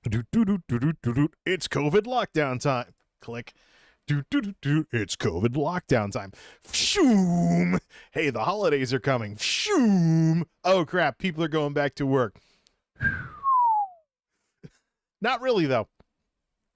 It's COVID lockdown time. Click. It's COVID lockdown time. Shoom. Hey, the holidays are coming. Shoom. Oh, crap. People are going back to work. Not really, though.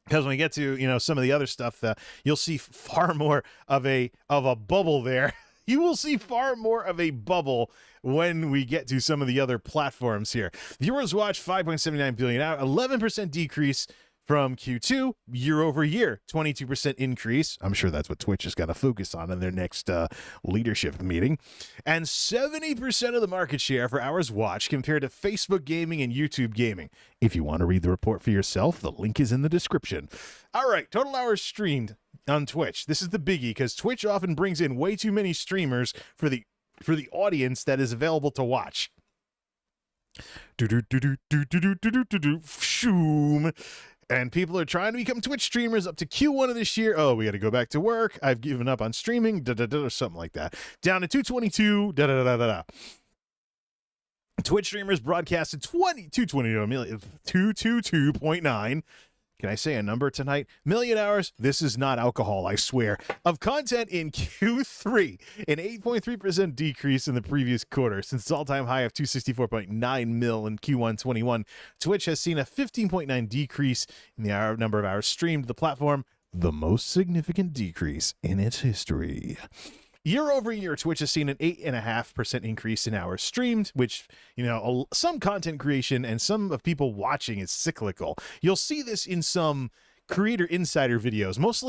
Because when we get to, some of the other stuff, you'll see far more of a bubble there. You will see far more of a bubble when we get to some of the other platforms here. Viewers watched 5.79 billion, 11% decrease from Q2 year over year, 22% increase. I'm sure that's what Twitch is going to focus on in their next leadership meeting. And 70% of the market share for hours watched compared to Facebook gaming and YouTube gaming. If you want to read the report for yourself, the link is in the description. All right, total hours streamed on Twitch. This is the biggie because Twitch often brings in way too many streamers for the audience that is available to watch. Shoom. And people are trying to become Twitch streamers up to Q1 of this year. Oh, we got to go back to work. I've given up on streaming, or something like that. Down to 222, Twitch streamers broadcasted 222.9. Can I say a number tonight? Million hours. This is not alcohol, I swear. Of content in Q3, an 8.3% decrease in the previous quarter. Since its all-time high of 264.9 mil in Q1 21, Twitch has seen a 15.9 decrease in the number of hours streamed to the platform, the most significant decrease in its history. Year over year, Twitch has seen an 8.5% increase in hours streamed, which, some content creation and some of people watching is cyclical. You'll see this in some creator insider videos, most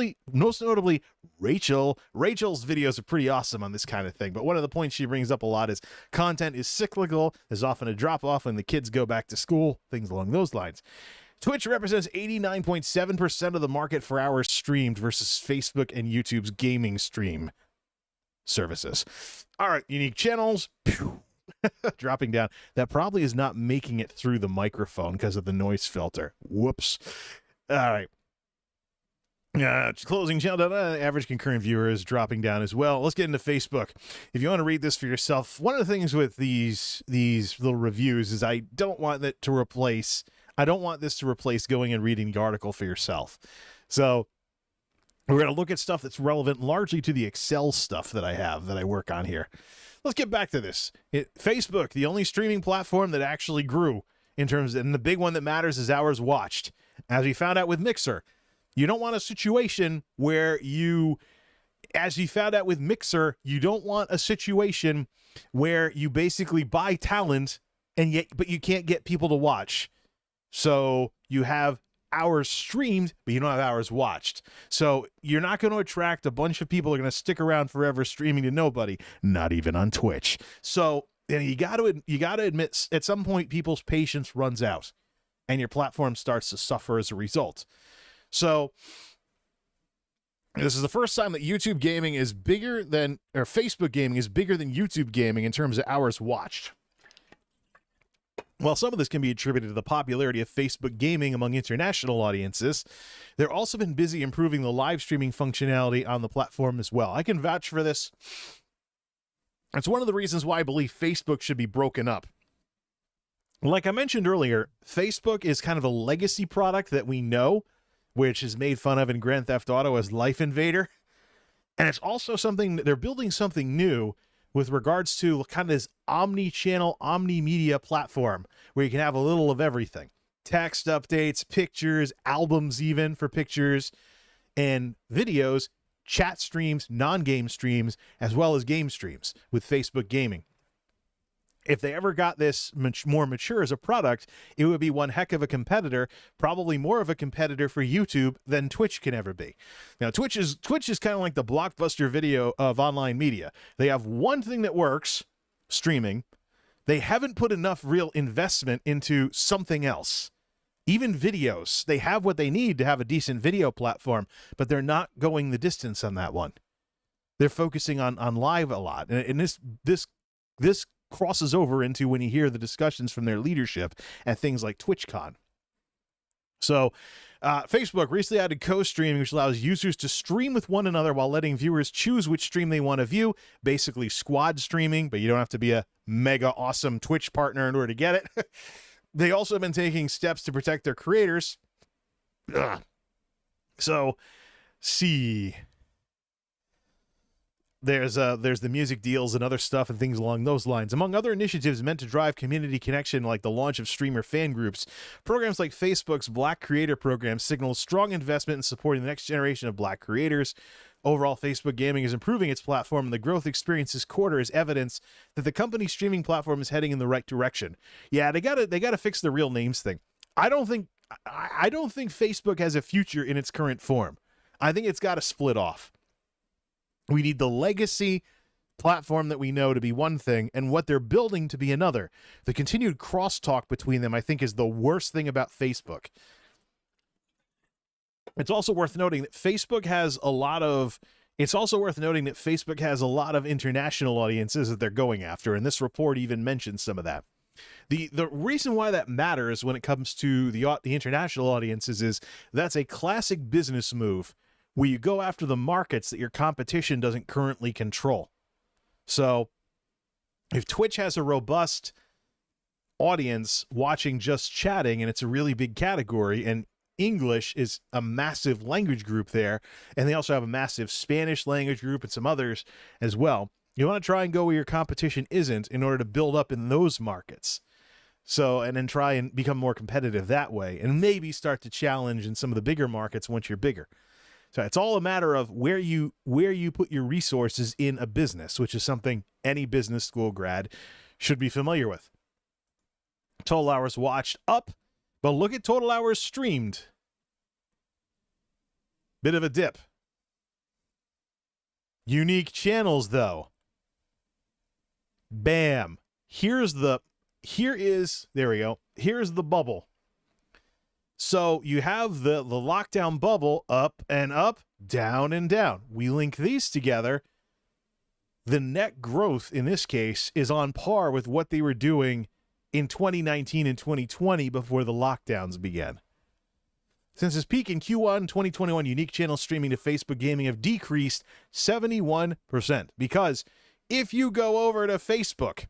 notably Rachel. Rachel's videos are pretty awesome on this kind of thing, but one of the points she brings up a lot is content is cyclical. There's often a drop off when the kids go back to school, things along those lines. Twitch represents 89.7% of the market for hours streamed versus Facebook and YouTube's gaming stream services. All right, unique channels. Dropping down. That probably is not making it through the microphone because of the noise filter. Whoops. All right. Closing channel. Average concurrent viewers dropping down as well. Let's get into Facebook. If you want to read this for yourself, one of the things with these little reviews is I don't want this to replace going and reading the article for yourself. So we're going to look at stuff that's relevant largely to the Excel stuff that I work on here. Let's get back to this. Facebook, the only streaming platform that actually grew and the big one that matters is hours watched. As we found out with Mixer, you don't want a situation where you don't want a situation where you basically buy talent but you can't get people to watch. So you have hours streamed, but you don't have hours watched. So you're not going to attract a bunch of people who are going to stick around forever streaming to nobody, not even on Twitch. So you got to admit at some point people's patience runs out and your platform starts to suffer as a result. So this is the first time that Facebook gaming is bigger than YouTube gaming in terms of hours watched. While some of this can be attributed to the popularity of Facebook gaming among international audiences, they've also been busy improving the live streaming functionality on the platform as well. I can vouch for this. It's one of the reasons why I believe Facebook should be broken up. Like I mentioned earlier, Facebook is kind of a legacy product that we know, which is made fun of in Grand Theft Auto as Life Invader. And it's also something that they're building something new, with regards to kind of this omni-channel, omni-media platform where you can have a little of everything. Text updates, pictures, albums even for pictures, and videos, chat streams, non-game streams, as well as game streams with Facebook Gaming. If they ever got this more mature as a product, it would be one heck of a competitor, probably more of a competitor for YouTube than Twitch can ever be. Now, Twitch is kind of like the Blockbuster Video of online media. They have one thing that works, streaming. They haven't put enough real investment into something else. Even videos, they have what they need to have a decent video platform, but they're not going the distance on that one. They're focusing on live a lot. And this crosses over into when you hear the discussions from their leadership at things like TwitchCon. So Facebook recently added co-streaming, which allows users to stream with one another while letting viewers choose which stream they want to view. Basically squad streaming, but you don't have to be a mega awesome Twitch partner in order to get it. They also have been taking steps to protect their creators. So, see... There's the music deals and other stuff and things along those lines. Among other initiatives meant to drive community connection, like the launch of streamer fan groups, programs like Facebook's Black Creator Program signal strong investment in supporting the next generation of Black creators. Overall, Facebook Gaming is improving its platform, and the growth experienced this quarter is evidence that the company's streaming platform is heading in the right direction. Yeah, they gotta fix the real names thing. I don't think Facebook has a future in its current form. I think it's got to split off. We need the legacy platform that we know to be one thing and what they're building to be another. The continued crosstalk between them, I think, is the worst thing about Facebook. It's also worth noting that Facebook has a lot of international audiences that they're going after, and this report even mentions some of that. The reason why that matters when it comes to the international audiences is that's a classic business move, where you go after the markets that your competition doesn't currently control. So if Twitch has a robust audience watching just chatting, and it's a really big category, and English is a massive language group there, and they also have a massive Spanish language group and some others as well, you want to try and go where your competition isn't in order to build up in those markets. So, and then try and become more competitive that way, and maybe start to challenge in some of the bigger markets once you're bigger. So it's all a matter of where you put your resources in a business, which is something any business school grad should be familiar with. Total hours watched up, but look at total hours streamed. Bit of a dip. Unique channels, though. Bam. There we go. Here's the bubble. So you have the lockdown bubble up and up, down and down. We link these together. The net growth in this case is on par with what they were doing in 2019 and 2020 before the lockdowns began. Since its peak in Q1 2021, unique channel streaming to Facebook Gaming have decreased 71%. Because if you go over to Facebook,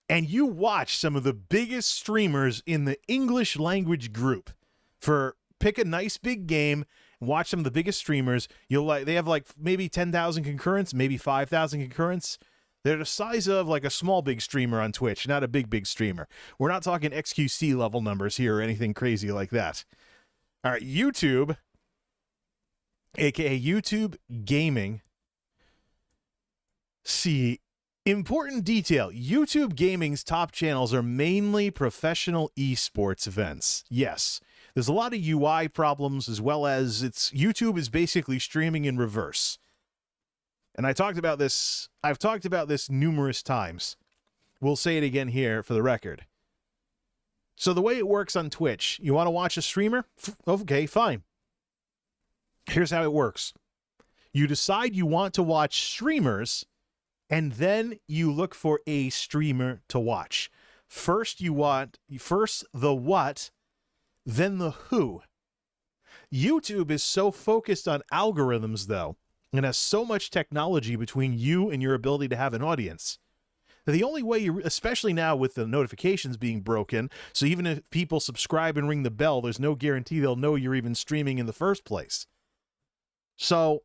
and you watch some of the biggest streamers in the English language group, pick a nice big game and watch some of the biggest streamers, they have like maybe 10,000 concurrents, maybe 5,000 concurrents. They're the size of like a small big streamer on Twitch, not a big streamer. We're not talking XQC level numbers here or anything crazy like that. All right, YouTube, aka YouTube Gaming. See, important detail. YouTube Gaming's top channels are mainly professional esports events. Yes, there's a lot of UI problems, as well as YouTube is basically streaming in reverse. And I've talked about this numerous times. We'll say it again here for the record. So the way it works on Twitch, you want to watch a streamer? Okay, fine. Here's how it works. You decide you want to watch streamers, and then you look for a streamer to watch. First the what, then the who. YouTube is so focused on algorithms, though, and has so much technology between you and your ability to have an audience, that the only way especially now with the notifications being broken, so even if people subscribe and ring the bell, there's no guarantee they'll know you're even streaming in the first place. So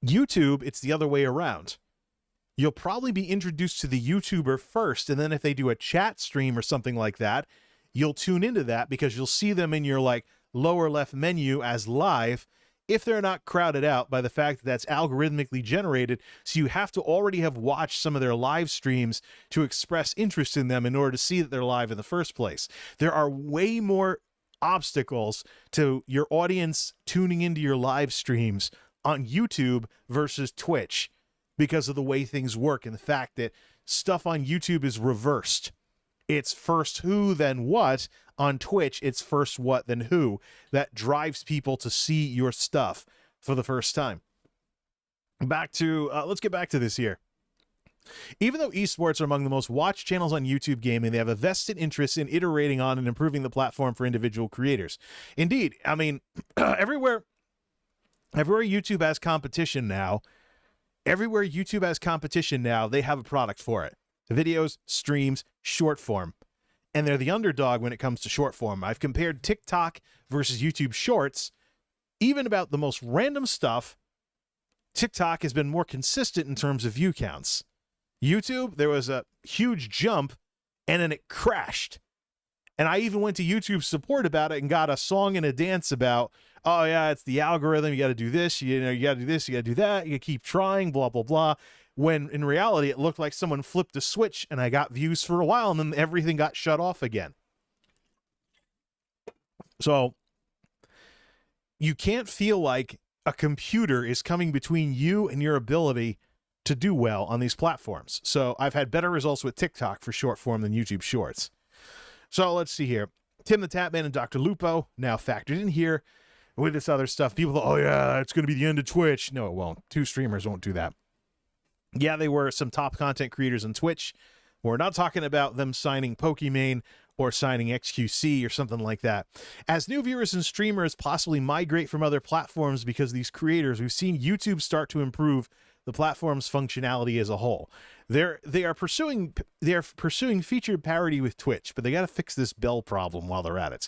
YouTube, it's the other way around. You'll probably be introduced to the YouTuber first, and then if they do a chat stream or something like that, you'll tune into that because you'll see them in your like lower left menu as live if they're not crowded out by the fact that that's algorithmically generated. So you have to already have watched some of their live streams to express interest in them in order to see that they're live in the first place. There are way more obstacles to your audience tuning into your live streams on YouTube versus Twitch because of the way things work and the fact that stuff on YouTube is reversed. It's first who, then what. On Twitch, it's first what, then who. That drives people to see your stuff for the first time. Let's get back to this here. Even though esports are among the most watched channels on YouTube gaming, they have a vested interest in iterating on and improving the platform for individual creators. Indeed, I mean, everywhere YouTube has competition now, they have a product for it. Videos, streams, short form. And they're the underdog when it comes to short form. I've compared TikTok versus YouTube Shorts. Even about the most random stuff, TikTok has been more consistent in terms of view counts. YouTube, there was a huge jump, and then it crashed. And I even went to YouTube support about it and got a song and a dance about, oh yeah, it's the algorithm, you got to do this, you got to do this, you got to do that, you keep trying, blah, blah, blah. When in reality, it looked like someone flipped a switch and I got views for a while and then everything got shut off again. So you can't feel like a computer is coming between you and your ability to do well on these platforms. So I've had better results with TikTok for short form than YouTube Shorts. So let's see here. Tim the Tapman and Dr. Lupo now factored in here with this other stuff. People thought, oh yeah, it's going to be the end of Twitch. No, it won't. Two streamers won't do that. Yeah, they were some top content creators on Twitch. We're not talking about them signing Pokimane or signing XQC or something like that. As new viewers and streamers possibly migrate from other platforms because of these creators, we've seen YouTube start to improve the platform's functionality as a whole. They are pursuing featured parity with Twitch, but they got to fix this bell problem while they're at it.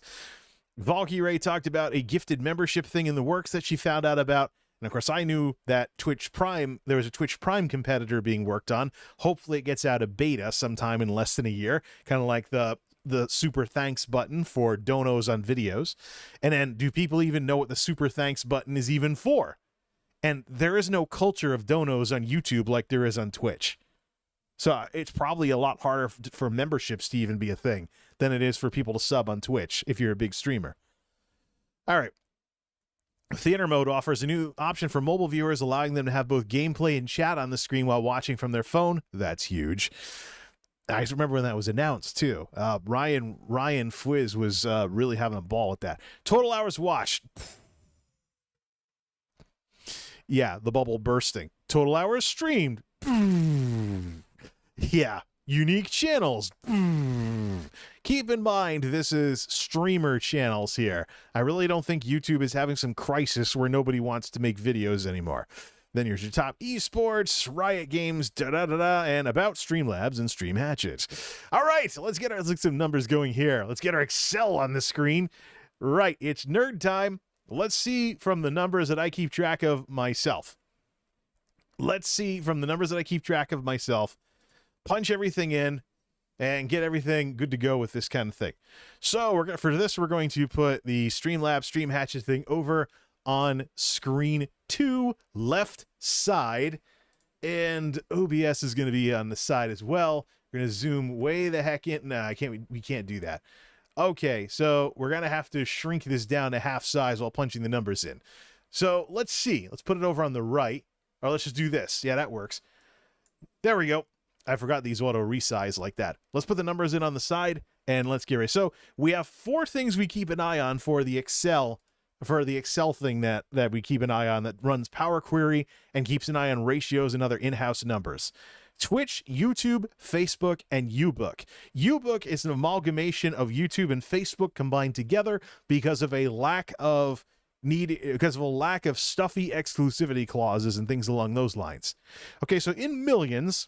Valkyrie talked about a gifted membership thing in the works that she found out about. And of course, I knew that there was a Twitch Prime competitor being worked on. Hopefully it gets out of beta sometime in less than a year, kind of like the super thanks button for donos on videos. And then do people even know what the super thanks button is even for? And there is no culture of donos on YouTube like there is on Twitch. So it's probably a lot harder for memberships to even be a thing than it is for people to sub on Twitch if you're a big streamer. All right. Theater mode offers a new option for mobile viewers, allowing them to have both gameplay and chat on the screen while watching from their phone. That's huge. I remember when that was announced, too. Ryan Fwiz was really having a ball with that. Total hours watched. Yeah, the bubble bursting. Total hours streamed. Yeah. Unique channels. Keep in mind, this is streamer channels here. I really don't think YouTube is having some crisis where nobody wants to make videos anymore. Then here's your top esports, Riot Games, and about Streamlabs and Stream Hatchet. All right, let's get some numbers going here. Let's get our Excel on the screen. Right, it's nerd time. Let's see from the numbers that I keep track of myself. Punch everything in and get everything good to go with this kind of thing. So we're going to put the Streamlabs Stream Hatchet thing over on screen 2, left side, and OBS is going to be on the side as well. We're going to zoom way the heck in. No, we can't do that. Okay, so we're going to have to shrink this down to half size while punching the numbers in. So let's see. Let's put it over on the right, or let's just do this. Yeah, that works. There we go. I forgot these auto resize like that. Let's put the numbers in on the side and let's get ready. So we have 4 things we keep an eye on for the Excel thing that we keep an eye on, that runs Power Query and keeps an eye on ratios and other in-house numbers. Twitch, YouTube, Facebook, and uBook. uBook is an amalgamation of YouTube and Facebook combined together because of a lack of stuffy exclusivity clauses and things along those lines. Okay, so in millions,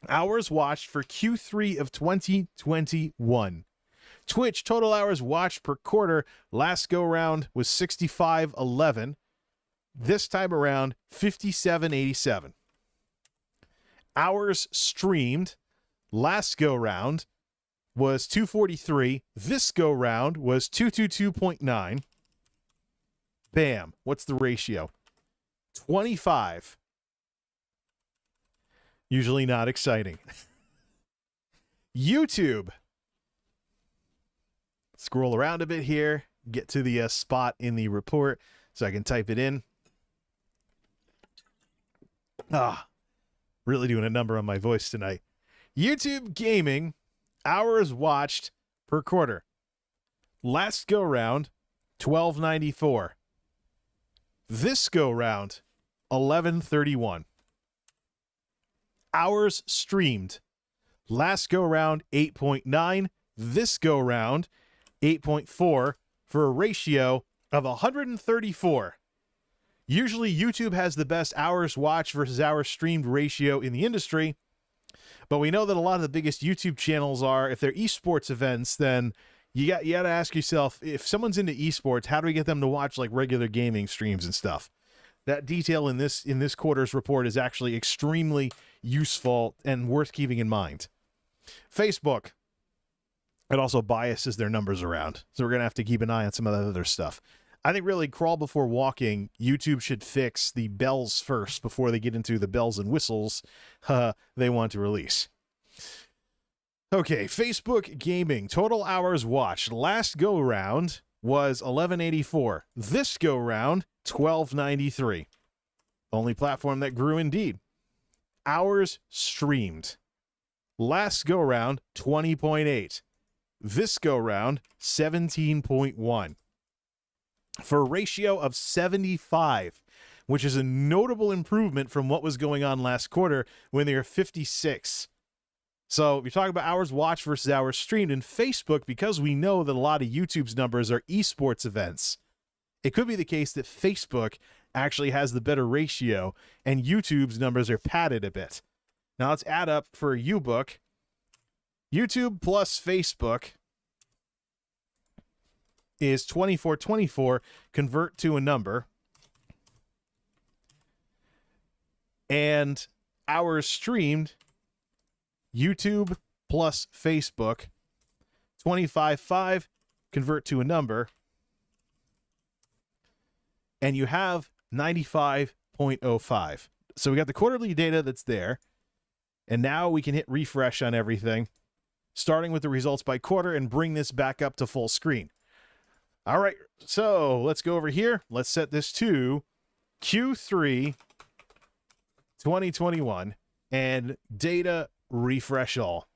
hours watched for Q3 of 2021. Twitch total hours watched per quarter last go round was 6511. This time around, 5787. Hours streamed last go round was 243. This go round was 222.9. Bam. What's the ratio? 25. Usually not exciting. YouTube. Scroll around a bit here. Get to the spot in the report so I can type it in. Really doing a number on my voice tonight. YouTube gaming, hours watched per quarter. Last go round, 1294. This go round, 1131. Hours streamed. Last go round, 8.9. This go round, 8.4, for a ratio of 134. Usually YouTube has the best hours watched versus hours streamed ratio in the industry, but we know that a lot of the biggest YouTube channels are, if they're esports events, then you got to ask yourself, if someone's into esports, how do we get them to watch like regular gaming streams and stuff? That detail in this quarter's report is actually extremely useful and worth keeping in mind. Facebook, it also biases their numbers around, so we're going to have to keep an eye on some of that other stuff. I think really, crawl before walking, YouTube should fix the bells first before they get into the bells and whistles they want to release. Okay, Facebook gaming, total hours watched. Last go-round was 1184. This go-round, 1293. Only platform that grew indeed. Hours streamed. Last go-round, 20.8. This go-round, 17.1. For a ratio of 75, which is a notable improvement from what was going on last quarter when they were 56. So you're talking about hours watched versus hours streamed in Facebook, because we know that a lot of YouTube's numbers are esports events. It could be the case that Facebook actually has the better ratio and YouTube's numbers are padded a bit. Now let's add up for uBook. YouTube plus Facebook is 2424. Convert to a number. And hours streamed, YouTube plus Facebook, 25.5. Convert to a number. And you have 95.05. So we got the quarterly data that's there. And now we can hit refresh on everything, starting with the results by quarter, and bring this back up to full screen. All right, so let's go over here. Let's set this to Q3 2021 and data refresh all.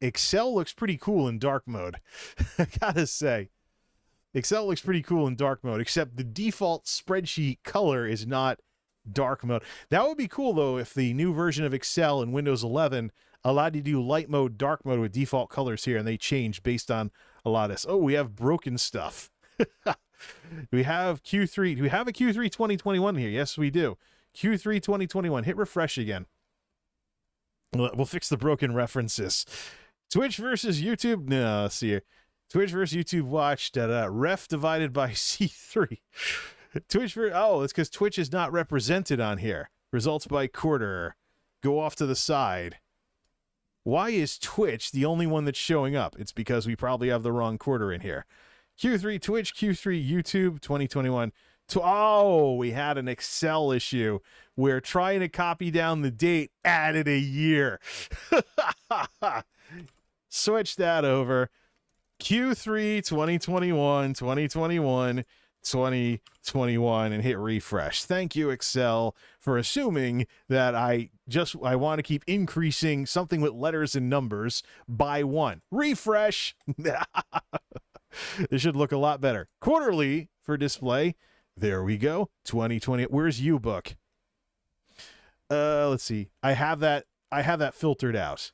Excel looks pretty cool in dark mode. I gotta say, Excel looks pretty cool in dark mode, except the default spreadsheet color is not dark mode. That would be cool, though, if the new version of Excel in Windows 11 allowed you to do light mode, dark mode with default colors here, and they change based on a lot of this. Oh, we have broken stuff. We have Q3. Do we have a Q3 2021 here? Yes, we do. Q3 2021. Hit refresh again. We'll fix the broken references. Twitch versus YouTube. No, let's see here. Twitch versus YouTube watched at ref divided by C3. Twitch for it's because Twitch is not represented on here. Results by quarter. Go off to the side. Why is Twitch the only one that's showing up? It's because we probably have the wrong quarter in here. Q3 Twitch, Q3 YouTube 2021. We had an Excel issue. We're trying to copy down the date, added a year. Switch that over. Q3 2021, 2021, and hit refresh. Thank you, Excel, for assuming that I want to keep increasing something with letters and numbers by 1. Refresh. This should look a lot better. Quarterly for display. There we go. 2020. Where's uBook? Let's see. I have that filtered out.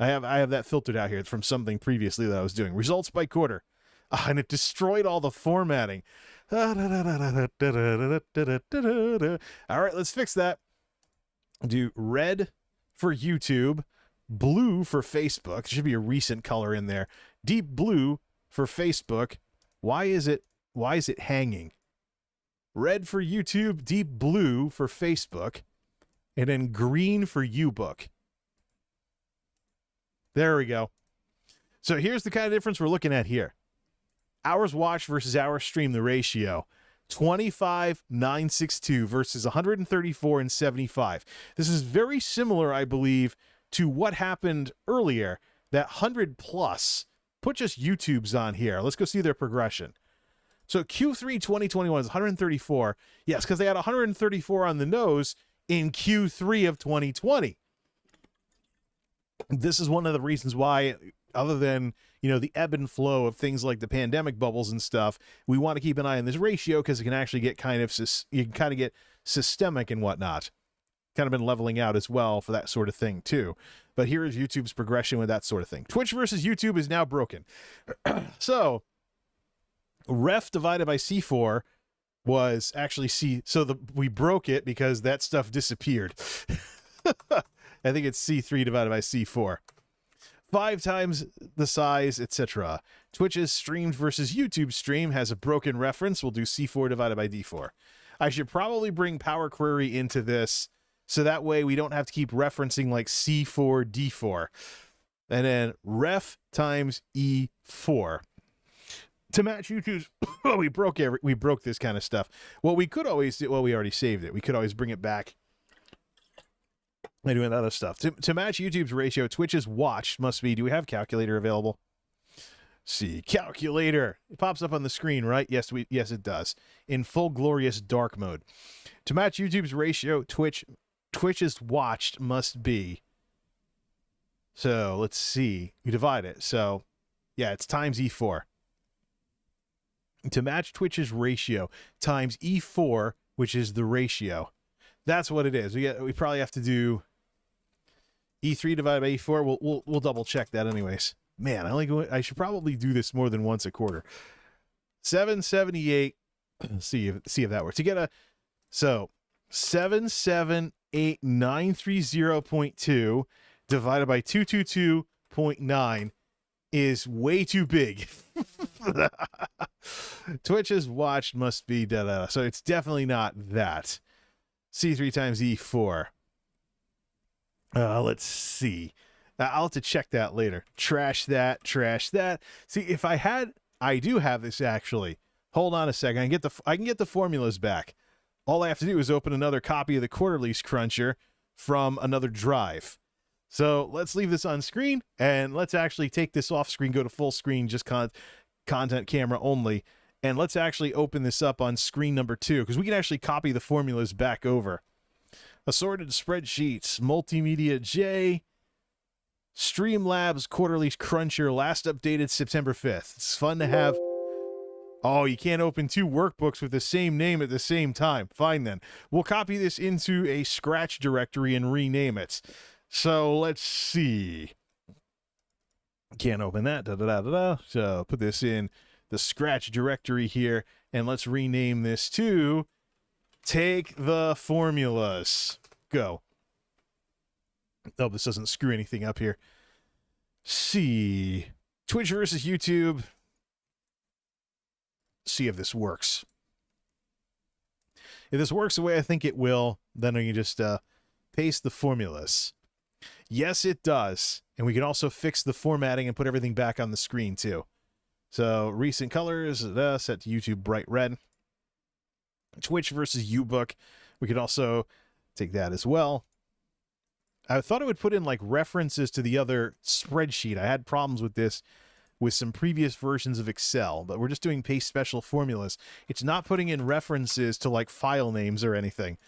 I have that filtered out here from something previously that I was doing. Results by quarter. And it destroyed all the formatting. All right, let's fix that. Do red for YouTube, blue for Facebook. There should be a recent color in there. Deep blue for Facebook. Why is it hanging? red for YouTube, deep blue for Facebook, and then green for uBook. There we go. So here's the kind of difference we're looking at here. Hours watched versus hours streamed, the ratio. 25,962 versus 134,75. This is very similar, I believe, to what happened earlier. That 100 plus. Put just YouTube's on here. Let's go see their progression. So Q3 2021 is 134. Yes, because they had 134 on the nose in Q3 of 2020. This is one of the reasons why, other than, you know, the ebb and flow of things like the pandemic bubbles and stuff, we want to keep an eye on this ratio because it can actually get you can kind of get systemic and whatnot. Kind of been leveling out as well for that sort of thing too. But here is YouTube's progression with that sort of thing. Twitch versus YouTube is now broken. So ref divided by C4 was actually we broke it because that stuff disappeared. I think it's C3 divided by C4. 5 times the size, etc. Twitch's streamed versus YouTube stream has a broken reference. We'll do C4 divided by D4. I should probably bring Power Query into this so that way we don't have to keep referencing like C4, D4. And then ref times E4. To match YouTube's, we broke this kind of stuff. Well, we could always do, well, we already saved it. We could always bring it back and doing other stuff. To match YouTube's ratio, Twitch's watched must be, do we have calculator available? See, calculator. It pops up on the screen, right? Yes, it does. In full glorious dark mode. To match YouTube's ratio, Twitch's watched must be. So let's see. We divide it. So yeah, it's times E4. To match Twitch's ratio times E4, which is the ratio. That's what it is. We probably have to do E3 divided by E4. We'll double check that anyways. Man, I should probably do this more than once a quarter. 778. See if that works. To get so 778,930.2 divided by 222.9 is way too big. Twitch's watched must be da. So it's definitely not that. C3 times E4. Let's see. I'll have to check that later. Trash that. See, I do have this actually. Hold on a second. I can get the formulas back. All I have to do is open another copy of the Quarterlies Cruncher from another drive. So let's leave this on screen and let's actually take this off screen, go to full screen, just content camera only. And let's actually open this up on screen number 2 because we can actually copy the formulas back over. Assorted spreadsheets, MultimediaJay, Streamlabs Quarterlies Cruncher, last updated September 5th. It's fun to have. Oh, you can't open 2 workbooks with the same name at the same time. Fine then. We'll copy this into a Scratch directory and rename it. So let's see. Can't open that. So put this in the Scratch directory here, and let's rename this to Take the Formulas. Go. Oh, this doesn't screw anything up here. See. Twitch versus YouTube. See if this works. If this works the way I think it will, then I can just paste the formulas. Yes, it does. And we can also fix the formatting and put everything back on the screen too. So recent colors, set to YouTube bright red. Twitch versus uBook. We could also take that as well. I thought it would put in like references to the other spreadsheet. I had problems with this with some previous versions of Excel, but we're just doing paste special formulas. It's not putting in references to like file names or anything.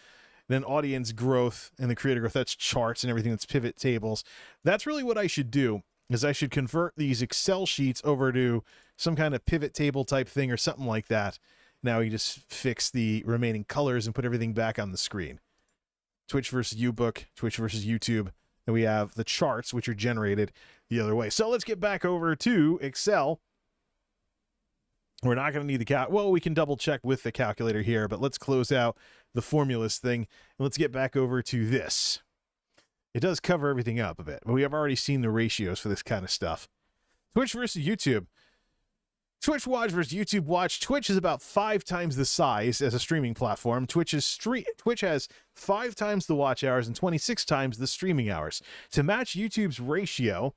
Then audience growth and the creator growth, that's charts and everything, that's pivot tables. That's really what I should do, is I should convert these Excel sheets over to some kind of pivot table type thing or something like that. Now you just fix the remaining colors and put everything back on the screen. Twitch versus uBook, Twitch versus YouTube. And we have the charts, which are generated the other way. So let's get back over to Excel. We're not going to need the well, we can double check with the calculator here, but let's close out the formulas thing. And let's get back over to this. It does cover everything up a bit, but we have already seen the ratios for this kind of stuff. Twitch versus YouTube. Twitch watch versus YouTube watch. Twitch is about 5 times the size as a streaming platform. Twitch has 5 times the watch hours and 26 times the streaming hours. To match YouTube's ratio,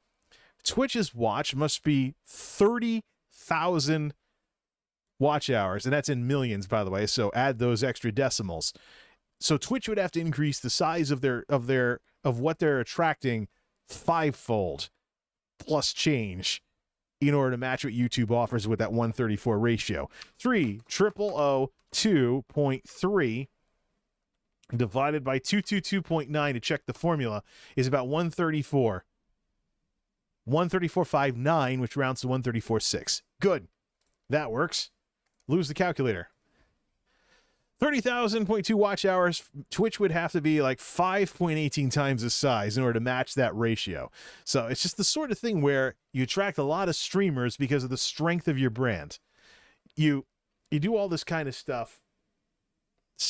Twitch's watch must be 30,000 watch hours, and that's in millions, by the way, so add those extra decimals. So Twitch would have to increase the size of what they're attracting 5-fold plus change in order to match what YouTube offers with that 134 ratio. 3,002.3 divided by 222.9 to check the formula is about 134. 134.59, which rounds to 134.6. Good. That works. Lose the calculator. 30,000.2 watch hours. Twitch would have to be like 5.18 times the size in order to match that ratio. So it's just the sort of thing where you attract a lot of streamers because of the strength of your brand. You do all this kind of stuff.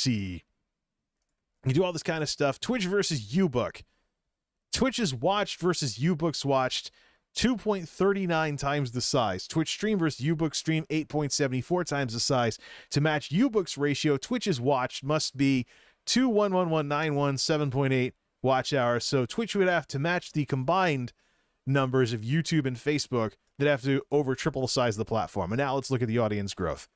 You do all this kind of stuff. Twitch versus uBook. Twitch's watched versus uBook's watched 2.39 times the size. Twitch stream versus uBook stream 8.74 times the size. To match uBook's ratio, Twitch's watched must be 7.8 watch hours. So Twitch would have to match the combined numbers of YouTube and Facebook that have to over triple the size of the platform. And now let's look at the audience growth.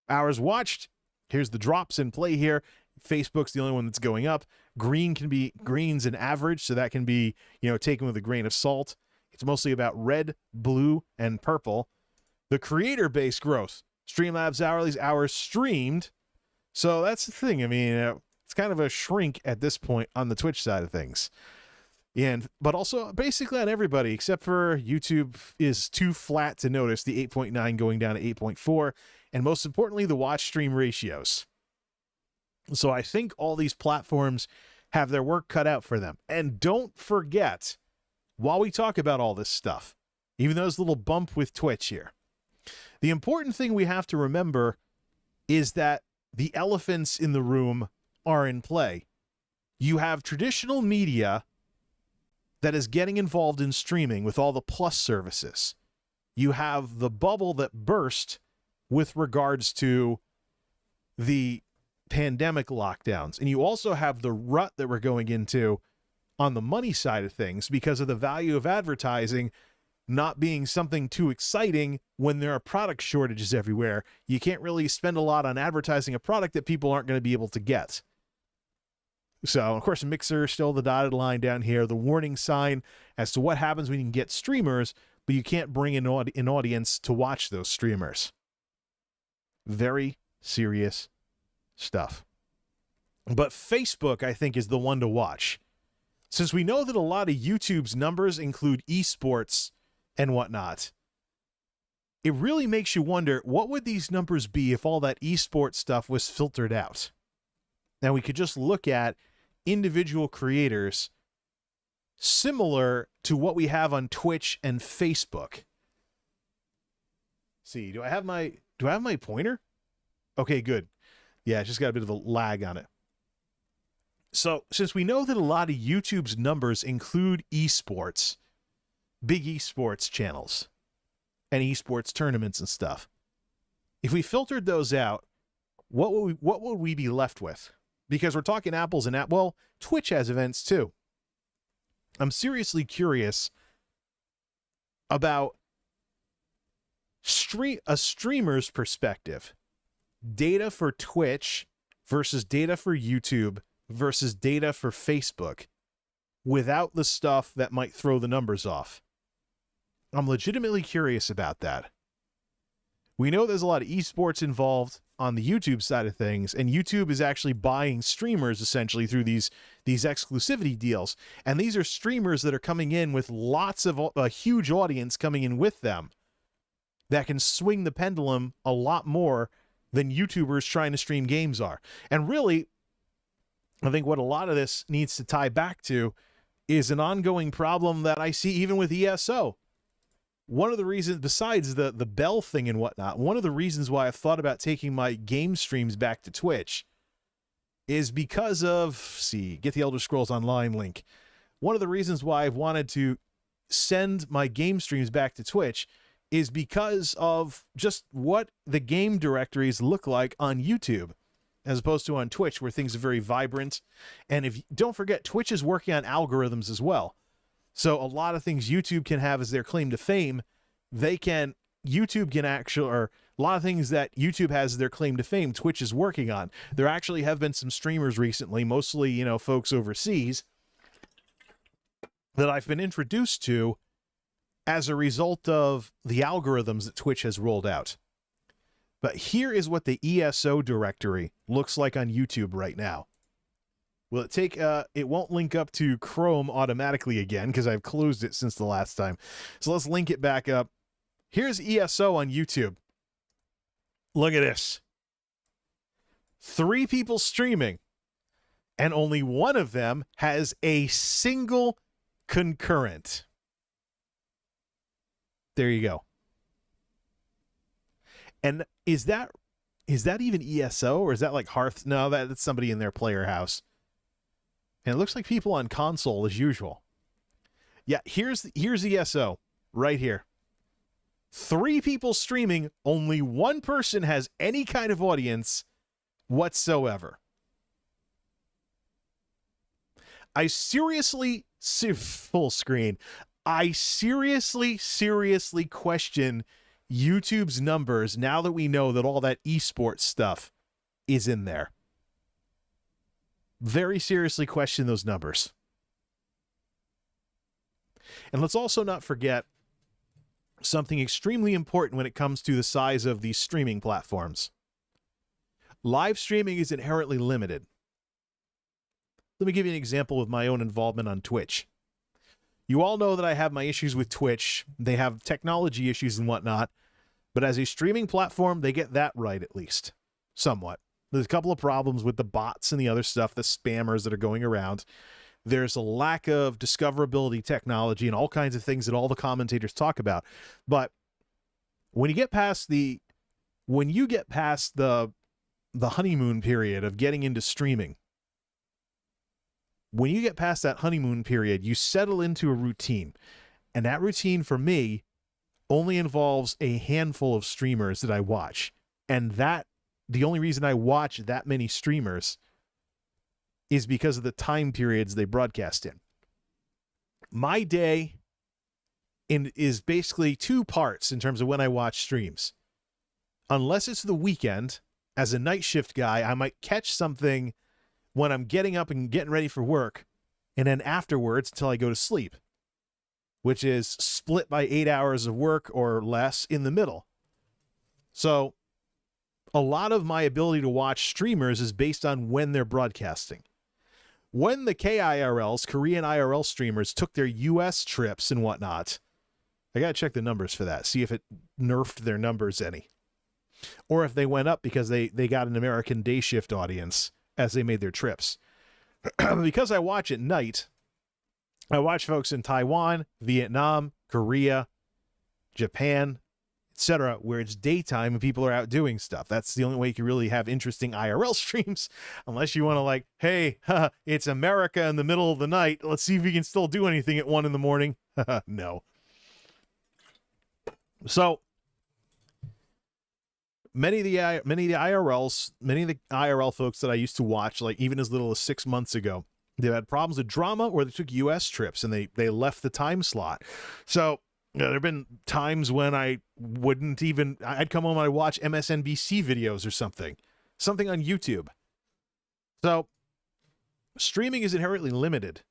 Hours watched. Here's the drops in play here. Facebook's the only one that's going up. Green's an average, so that can be, taken with a grain of salt. It's mostly about red, blue, and purple. The creator base growth. Streamlabs hours streamed. So that's the thing. I mean, it's kind of a shrink at this point on the Twitch side of things. But also basically on everybody, except for YouTube is too flat to notice, the 8.9 going down to 8.4. And most importantly, the watch stream ratios. So I think all these platforms have their work cut out for them. And don't forget, while we talk about all this stuff, even though there's a little bump with Twitch here, the important thing we have to remember is that the elephants in the room are in play. You have traditional media that is getting involved in streaming with all the plus services. You have the bubble that burst with regards to the pandemic lockdowns. And you also have the rut that we're going into on the money side of things because of the value of advertising not being something too exciting when there are product shortages everywhere. You can't really spend a lot on advertising a product that people aren't going to be able to get. So, of course, Mixer is still the dotted line down here, the warning sign as to what happens when you can get streamers, but you can't bring in an audience to watch those streamers. Very serious stuff. But Facebook, I think, is the one to watch. Since we know that a lot of YouTube's numbers include esports and whatnot, it really makes you wonder, what would these numbers be if all that esports stuff was filtered out? Now, we could just look at individual creators similar to what we have on Twitch and Facebook. See, do I have my pointer? Okay, good. Yeah, it's just got a bit of a lag on it. So, since we know that a lot of YouTube's numbers include esports, big esports channels, and esports tournaments and stuff, if we filtered those out, what would we be left with? Because we're talking apples and apples. Well, Twitch has events too. I'm seriously curious about a streamer's perspective. Data for Twitch versus data for YouTube versus data for Facebook without the stuff that might throw the numbers off. I'm legitimately curious about that. We know there's a lot of esports involved on the YouTube side of things, and YouTube is actually buying streamers essentially through these exclusivity deals. And these are streamers that are coming in with lots of a huge audience coming in with them that can swing the pendulum a lot more than YouTubers trying to stream games are. And really, I think what a lot of this needs to tie back to is an ongoing problem that I see even with ESO. One of the reasons, besides the bell thing and whatnot, one of the reasons why I've thought about taking my game streams back to Twitch is because of, get the Elder Scrolls Online link. One of the reasons why I've wanted to send my game streams back to Twitch is because of just what the game directories look like on YouTube, as opposed to on Twitch, where things are very vibrant. And if don't forget, Twitch is working on algorithms as well. So a lot of things YouTube can have as their claim to fame, YouTube can actually, or a lot of things that YouTube has as their claim to fame, Twitch is working on. There actually have been some streamers recently, mostly, folks overseas, that I've been introduced to as a result of the algorithms that Twitch has rolled out. But here is what the ESO directory looks like on YouTube right now. Will it take, it won't link up to Chrome automatically again because I've closed it since the last time. So let's link it back up. Here's ESO on YouTube. Look at this. 3 people streaming, and only one of them has a single concurrent. There you go. And is that even ESO, or is that like Hearth? No, that's somebody in their player house. And it looks like people on console as usual. Yeah, here's ESO right here. 3 people streaming, only one person has any kind of audience whatsoever. I seriously, full screen, I seriously question YouTube's numbers now that we know that all that esports stuff is in there. Very seriously question those numbers. And let's also not forget something extremely important when it comes to the size of these streaming platforms. Live streaming is inherently limited. Let me give you an example with my own involvement on Twitch. You all know that I have my issues with Twitch. They have technology issues and whatnot. But as a streaming platform, they get that right at least. Somewhat. There's a couple of problems with the bots and the other stuff, the spammers that are going around. There's a lack of discoverability technology and all kinds of things that all the commentators talk about. But when you get past the honeymoon period of getting into streaming, when you get past that honeymoon period, you settle into a routine. And that routine for me only involves a handful of streamers that I watch. And the only reason I watch that many streamers is because of the time periods they broadcast in. My day is basically 2 parts in terms of when I watch streams. Unless it's the weekend, as a night shift guy, I might catch something when I'm getting up and getting ready for work, and then afterwards until I go to sleep, which is split by 8 hours of work or less in the middle. So a lot of my ability to watch streamers is based on when they're broadcasting. When the KIRLs, Korean IRL streamers, took their US trips and whatnot, I got to check the numbers for that, see if it nerfed their numbers any. Or if they went up because they got an American day shift audience as they made their trips. Because I watch at night, I watch folks in Taiwan, Vietnam, Korea, Japan, etc., where it's daytime and people are out doing stuff. That's the only way you can really have interesting IRL streams, unless you want to hey, it's America in the middle of the night. Let's see if we can still do anything at 1 a.m. No. So many of the IRL folks that I used to watch, even as little as 6 months ago, they had problems with drama, or they took US trips and they left the time slot. So there have been times when I'd come home and I'd watch MSNBC videos or something on YouTube. So streaming is inherently limited.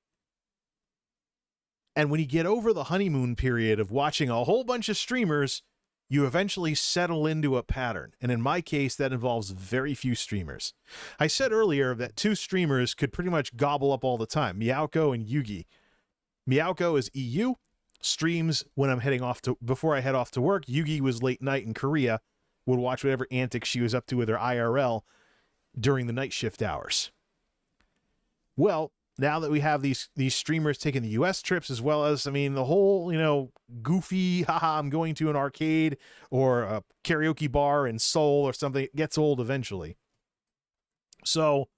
And when you get over the honeymoon period of watching a whole bunch of streamers, you eventually settle into a pattern. And in my case, that involves very few streamers. I said earlier that 2 streamers could pretty much gobble up all the time, Meowko and Yugi. Meowko is EU, streams when I'm before I head off to work. Yugi was late night in Korea, would watch whatever antics she was up to with her IRL during the night shift hours. Well, now that we have these streamers taking the US trips, as well as, the whole, goofy, I'm going to an arcade or a karaoke bar in Seoul or something, it gets old eventually. So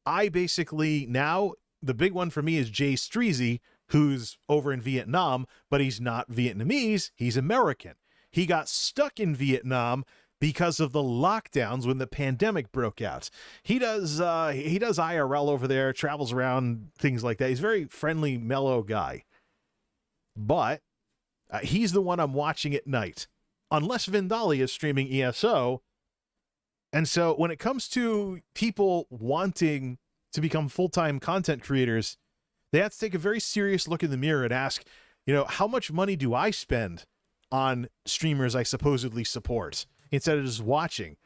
I basically, now the big one for me is Jay Streezy, who's over in Vietnam, but he's not Vietnamese, he's American. He got stuck in Vietnam because of the lockdowns when the pandemic broke out. He does IRL over there, travels around, things like that. He's a very friendly, mellow guy. But he's the one I'm watching at night, unless Vindalia is streaming ESO. And so when it comes to people wanting to become full-time content creators, they have to take a very serious look in the mirror and ask, how much money do I spend on streamers I supposedly support instead of just watching?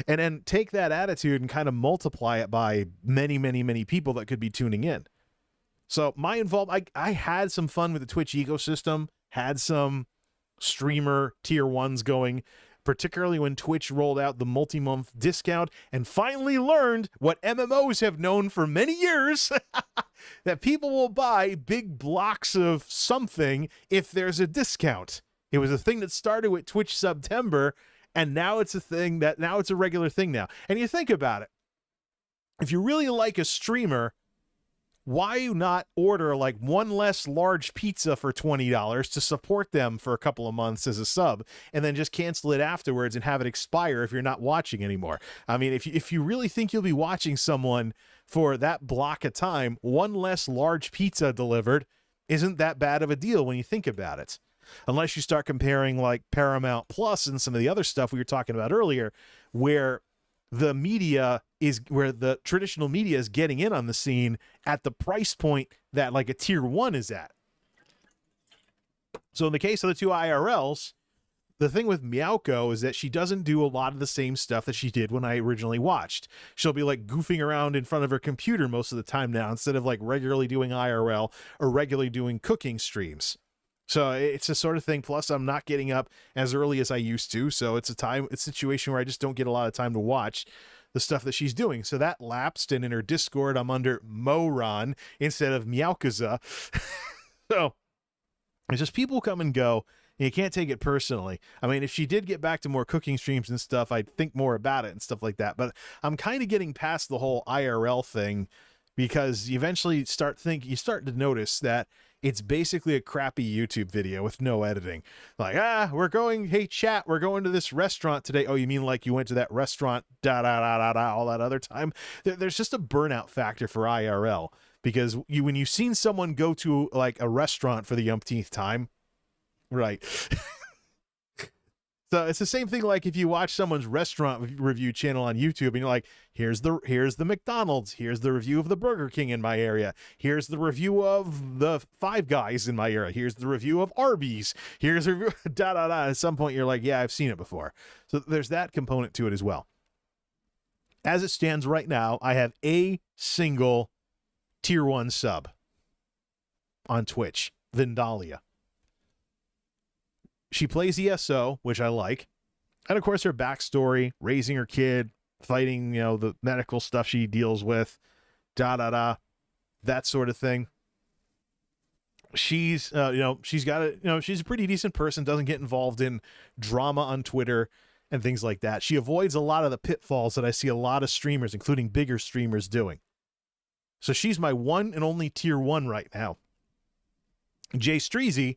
And then take that attitude and kind of multiply it by many, many, many people that could be tuning in. So my involvement, I had some fun with the Twitch ecosystem, had some streamer tier ones going, particularly when Twitch rolled out the multi-month discount and finally learned what MMOs have known for many years, that people will buy big blocks of something if there's a discount. It was a thing that started with Twitch September, and now it's a regular thing now. And you think about it, if you really like a streamer, why not order like one less large pizza for $20 to support them for a couple of months as a sub, and then just cancel it afterwards and have it expire if you're not watching anymore? I mean, if you really think you'll be watching someone for that block of time, one less large pizza delivered isn't that bad of a deal when you think about it. Unless you start comparing like Paramount Plus and some of the other stuff we were talking about earlier, where the traditional media is getting in on the scene at the price point that like a tier 1 is at. So in the case of the two IRLs, the thing with Meowko is that she doesn't do a lot of the same stuff that she did when I originally watched. She'll be like goofing around in front of her computer most of the time now, instead of like regularly doing IRL or regularly doing cooking streams. So it's a sort of thing. Plus, I'm not getting up as early as I used to. So it's a situation where I just don't get a lot of time to watch the stuff that she's doing. So that lapsed, and in her Discord, I'm under Moron instead of Meowkaza. So it's just people come and go, and you can't take it personally. I mean, if she did get back to more cooking streams and stuff, I'd think more about it and stuff like that. But I'm kind of getting past the whole IRL thing, because you eventually start to notice that it's basically a crappy YouTube video with no editing. Like, hey chat, we're going to this restaurant today. Oh, you mean like you went to that restaurant, all that other time? There's just a burnout factor for IRL, because when you've seen someone go to like a restaurant for the umpteenth time, right? So it's the same thing like if you watch someone's restaurant review channel on YouTube and you're like, here's the McDonald's, here's the review of the Burger King in my area, here's the review of the Five Guys in my area, here's the review of Arby's, here's a review, At some point you're like, yeah, I've seen it before. So there's that component to it as well. As it stands right now, I have a single tier 1 sub on Twitch, Vindalia. She plays ESO, which I like. And of course, her backstory, raising her kid, fighting, the medical stuff she deals with, that sort of thing. She's, she's got she's a pretty decent person, doesn't get involved in drama on Twitter and things like that. She avoids a lot of the pitfalls that I see a lot of streamers, including bigger streamers, doing. So she's my one and only tier 1 right now. Jay Streezy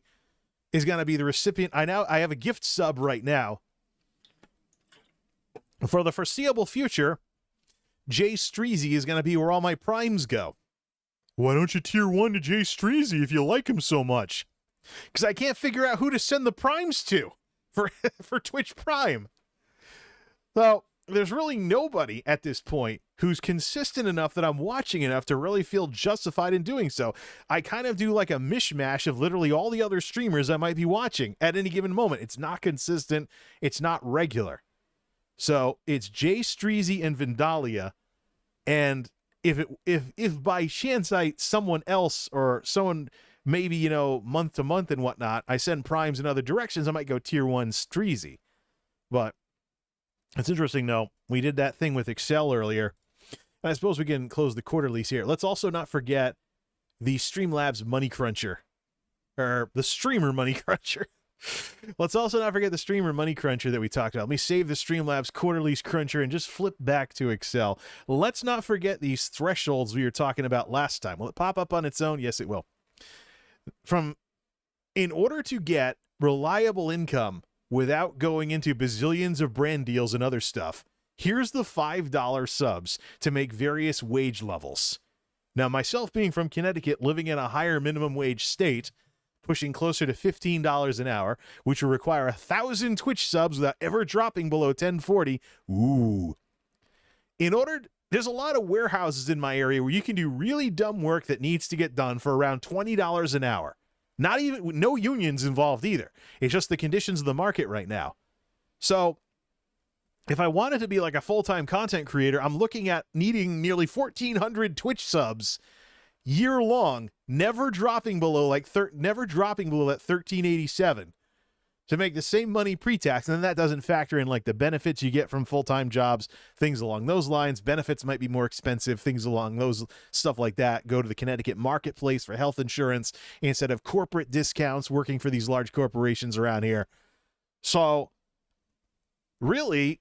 is going to be the recipient. I have a gift sub right now. For the foreseeable future, Jay Streezy is going to be where all my primes go. Why don't you tier 1 to Jay Streezy if you like him so much? Because I can't figure out who to send the primes to for Twitch Prime. So there's really nobody at this point who's consistent enough that I'm watching enough to really feel justified in doing so. I kind of do like a mishmash of literally all the other streamers I might be watching at any given moment. It's not consistent. It's not regular. So it's Jay Streezy and Vindalia. And if by chance someone else or someone maybe, month to month and whatnot, I send primes in other directions, I might go tier 1 Streezy. But it's interesting, though. We did that thing with Excel earlier. And I suppose we can close the quarterlies here. Let's also not forget the Streamlabs Money Cruncher. Or the Streamer Money Cruncher. Let's also not forget the Streamer Money Cruncher that we talked about. Let me save the Streamlabs Quarterlies Cruncher and just flip back to Excel. Let's not forget these thresholds we were talking about last time. Will it pop up on its own? Yes, it will. In order to get reliable income without going into bazillions of brand deals and other stuff, here's the $5 subs to make various wage levels. Now, myself being from Connecticut, living in a higher minimum wage state, pushing closer to $15 an hour, which will require 1,000 Twitch subs without ever dropping below 1040. Ooh. There's a lot of warehouses in my area where you can do really dumb work that needs to get done for around $20 an hour. No unions involved either. It's just the conditions of the market right now. So if I wanted to be like a full-time content creator, I'm looking at needing nearly 1,400 Twitch subs year long, never dropping below that 1387 to make the same money pre-tax. And then that doesn't factor in like the benefits you get from full-time jobs, things along those lines. Benefits might be more expensive, things along those stuff like that. Go to the Connecticut marketplace for health insurance instead of corporate discounts working for these large corporations around here. So really,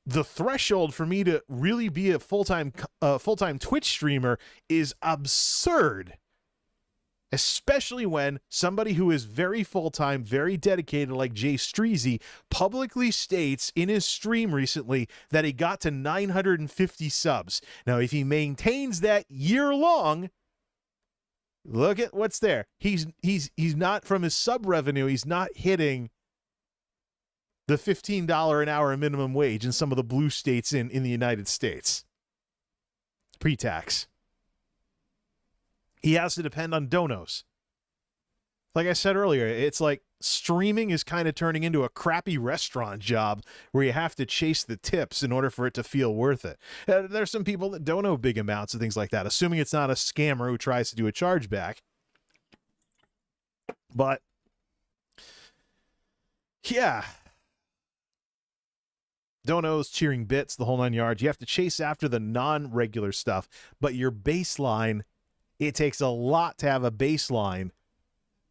the threshold for me to really be a full-time Twitch streamer is absurd, especially when somebody who is very full-time, very dedicated, like Jay Streezy, publicly states in his stream recently that he got to 950 subs. Now, if he maintains that year-long, look at what's there. He's not, from his sub revenue, he's not hitting the $15 an hour minimum wage in some of the blue states in the United States. Pre-tax. He has to depend on donos. Like I said earlier, it's like streaming is kind of turning into a crappy restaurant job where you have to chase the tips in order for it to feel worth it. There's some people that don't know big amounts and things like that, assuming it's not a scammer who tries to do a chargeback. But yeah, donos, cheering bits, the whole 9 yards. You have to chase after the non-regular stuff, but your baseline, it takes a lot to have a baseline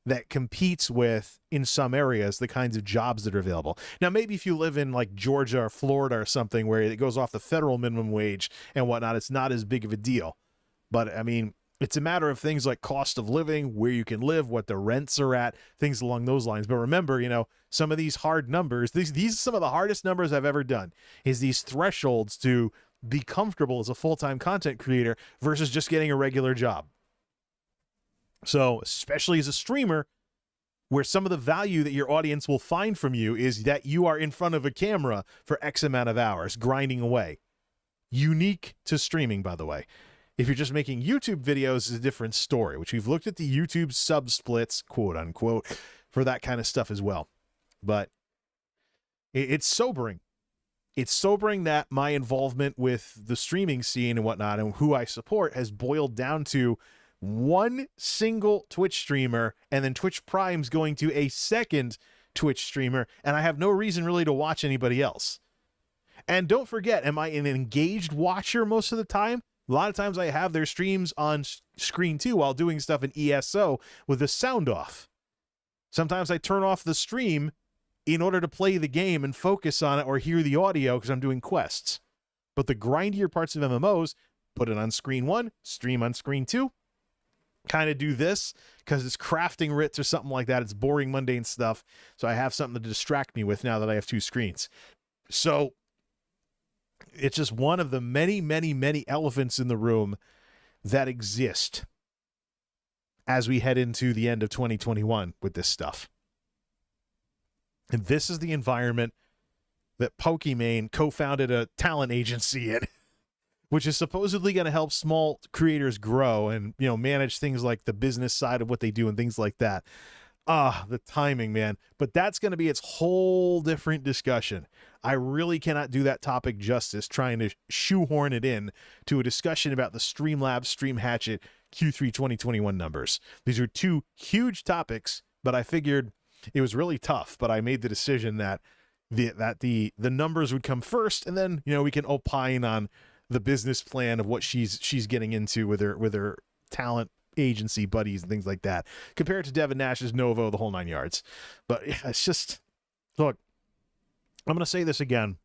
that competes with, in some areas, the kinds of jobs that are available. Now, maybe if you live in like Georgia or Florida or something where it goes off the federal minimum wage and whatnot, it's not as big of a deal. But I mean, it's a matter of things like cost of living, where you can live, what the rents are at, things along those lines. But remember, you know, some of these hard numbers, these are some of the hardest numbers I've ever done, is these thresholds to be comfortable as a full-time content creator versus just getting a regular job. So, especially as a streamer, where some of the value that your audience will find from you is that you are in front of a camera for X amount of hours, grinding away. Unique to streaming, by the way. If you're just making YouTube videos, it's a different story, which we've looked at the YouTube sub splits, quote unquote, for that kind of stuff as well. But it's sobering. It's sobering that my involvement with the streaming scene and whatnot and who I support has boiled down to one single Twitch streamer and then Twitch Prime's going to a second Twitch streamer, and I have no reason really to watch anybody else. And don't forget, am I an engaged watcher most of the time? A lot of times I have their streams on screen too while doing stuff in ESO with the sound off. Sometimes I turn off the stream in order to play the game and focus on it or hear the audio because I'm doing quests. But the grindier parts of MMOs, put it on screen 1, stream on screen 2, kind of do this because it's crafting writs or something like that. It's boring, mundane stuff. So I have something to distract me with now that I have 2 screens. So it's just one of the many, many, many elephants in the room that exist as we head into the end of 2021 with this stuff. And this is the environment that Pokimane co-founded a talent agency in, which is supposedly going to help small creators grow and, you know, manage things like the business side of what they do and things like that. The timing, man. But that's going to be its whole different discussion. I really cannot do that topic justice trying to shoehorn it in to a discussion about the Streamlabs Stream Hatchet Q3 2021 numbers. These are 2 huge topics, but I figured it was really tough, but I made the decision that the numbers would come first, and then, you know, we can opine on the business plan of what she's getting into with her talent agency buddies and things like that, compared to Devin Nash's Novo, the whole 9 yards. But yeah, it's just, look, I'm going to say this again.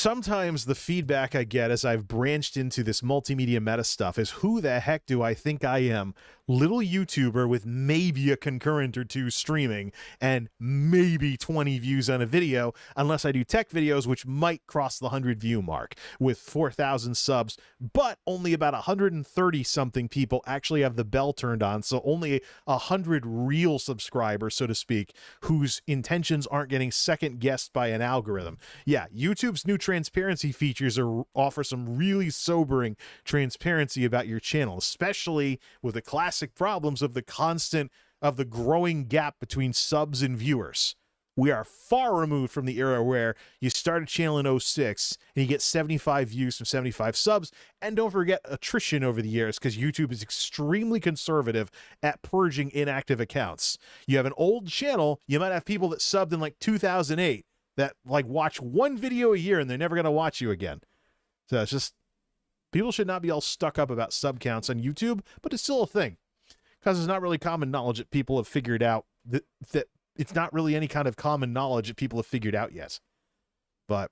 sometimes the feedback I get as I've branched into this multimedia meta stuff is, who the heck do I think I am? Little YouTuber with maybe a concurrent or two streaming and maybe 20 views on a video, unless I do tech videos, which might cross the 100 view mark with 4,000 subs, but only about 130 something people actually have the bell turned on. So only 100 real subscribers, so to speak, whose intentions aren't getting second guessed by an algorithm. Yeah, YouTube's new transparency features offer some really sobering transparency about your channel, especially with the classic problems of the growing gap between subs and viewers. We are far removed from the era where you start a channel in 06 and you get 75 views from 75 subs. And don't forget attrition over the years, because YouTube is extremely conservative at purging inactive accounts. You have an old channel, you might have people that subbed in like 2008 that like watch one video a year and they're never going to watch you again. So it's just, people should not be all stuck up about sub counts on YouTube, but it's still a thing, because it's not really common knowledge that people have figured out that it's not really any kind of common knowledge that people have figured out yet. But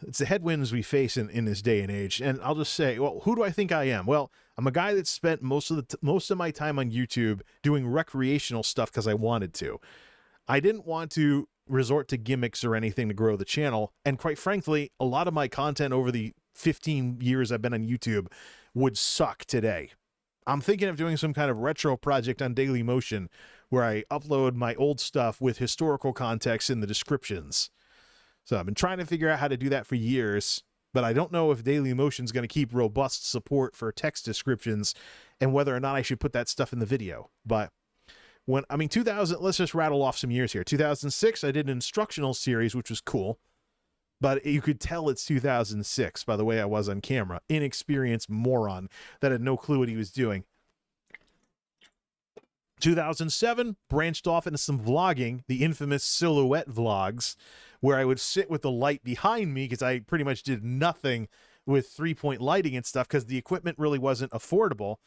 it's the headwinds we face in this day and age. And I'll just say, well, who do I think I am? Well, I'm a guy that spent most of my time on YouTube doing recreational stuff because I wanted to. I didn't want to resort to gimmicks or anything to grow the channel. And quite frankly, a lot of my content over the 15 years I've been on YouTube would suck today. I'm thinking of doing some kind of retro project on Dailymotion where I upload my old stuff with historical context in the descriptions. So I've been trying to figure out how to do that for years, but I don't know if Dailymotion is going to keep robust support for text descriptions and whether or not I should put that stuff in the video. But let's just rattle off some years here. 2006, I did an instructional series, which was cool, but you could tell it's 2006 by the way I was on camera. Inexperienced moron that had no clue what he was doing. 2007, branched off into some vlogging, the infamous silhouette vlogs, where I would sit with the light behind me because I pretty much did nothing with 3-point lighting and stuff because the equipment really wasn't affordable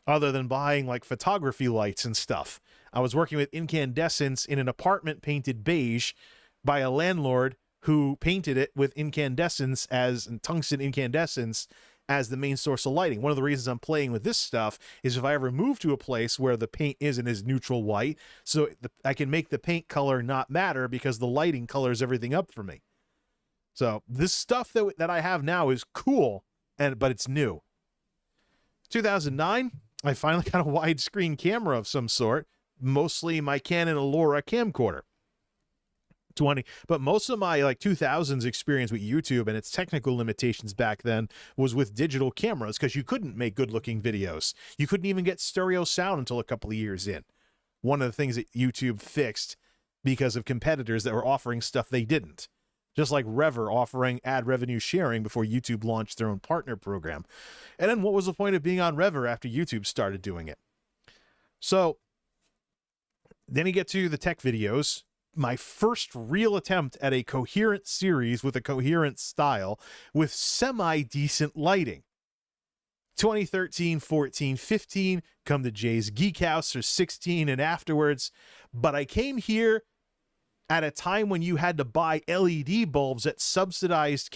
other than buying like photography lights and stuff. I was working with incandescents in an apartment painted beige by a landlord who painted it with incandescents and tungsten incandescents as the main source of lighting. One of the reasons I'm playing with this stuff is if I ever move to a place where the paint isn't as neutral white, so I can make the paint color not matter because the lighting colors everything up for me. So this stuff that I have now is cool, but it's new. 2009, I finally got a widescreen camera of some sort, mostly my Canon Allura camcorder. But most of my like 2000s experience with YouTube and its technical limitations back then was with digital cameras, because you couldn't make good looking videos. You couldn't even get stereo sound until a couple of years in. One of the things that YouTube fixed because of competitors that were offering stuff they didn't. Just like Rever offering ad revenue sharing before YouTube launched their own partner program. And then what was the point of being on Rever after YouTube started doing it? So then you get to the tech videos. My first real attempt at a coherent series with a coherent style with semi-decent lighting. 2013, 14, 15, come to Jay's Geek House for 16 and afterwards. But I came here at a time when you had to buy LED bulbs at subsidized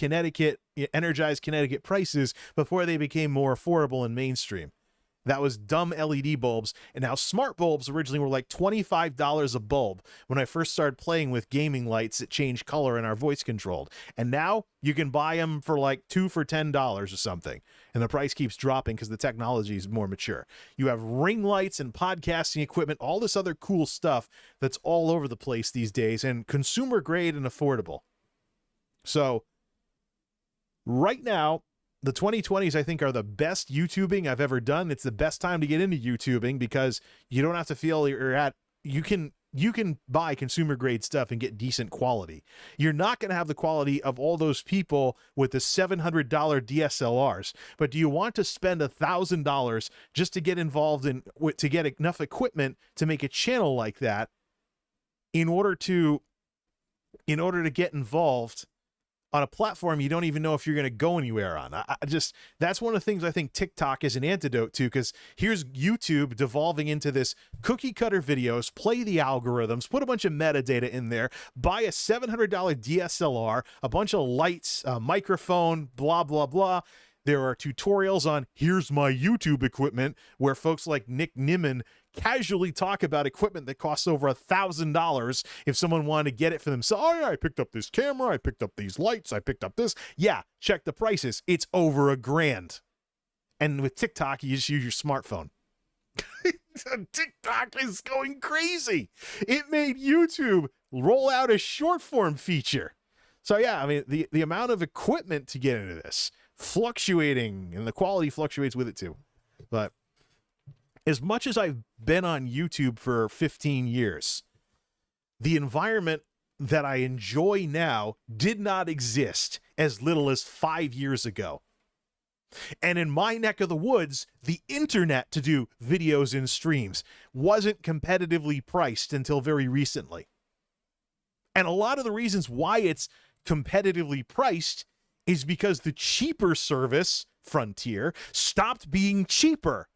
energized Connecticut prices before they became more affordable and mainstream. That was dumb LED bulbs. And now smart bulbs originally were like $25 a bulb when I first started playing with gaming lights that change color and are voice controlled. And now you can buy them for like 2 for $10 or something. And the price keeps dropping because the technology is more mature. You have ring lights and podcasting equipment, all this other cool stuff that's all over the place these days, and consumer grade and affordable. So right now, the 2020s, I think, are the best YouTubing I've ever done. It's the best time to get into YouTubing because you don't have to feel you can buy consumer grade stuff and get decent quality. You're not going to have the quality of all those people with the $700 DSLRs, but do you want to spend $1,000 just to get involved to get enough equipment to make a channel like that in order to get involved on a platform you don't even know if you're going to go anywhere on. That's one of the things I think TikTok is an antidote to, because here's YouTube devolving into this cookie cutter videos, play the algorithms, put a bunch of metadata in there, buy a $700 DSLR, a bunch of lights, a microphone, blah, blah, blah. There are tutorials on here's my YouTube equipment where folks like Nick Nimmin casually talk about equipment that costs over $1,000 if someone wanted to get it for themselves. Oh yeah, I picked up this camera, I picked up these lights, I picked up this. Yeah, check the prices. It's over $1,000. And with TikTok, you just use your smartphone. TikTok is going crazy. It made YouTube roll out a short form feature. So yeah, I mean, the amount of equipment to get into this, fluctuating, and the quality fluctuates with it too. But as much as I've been on YouTube for 15 years, the environment that I enjoy now did not exist as little as 5 years ago. And in my neck of the woods, the internet to do videos and streams wasn't competitively priced until very recently. And a lot of the reasons why it's competitively priced is because the cheaper service, Frontier, stopped being cheaper.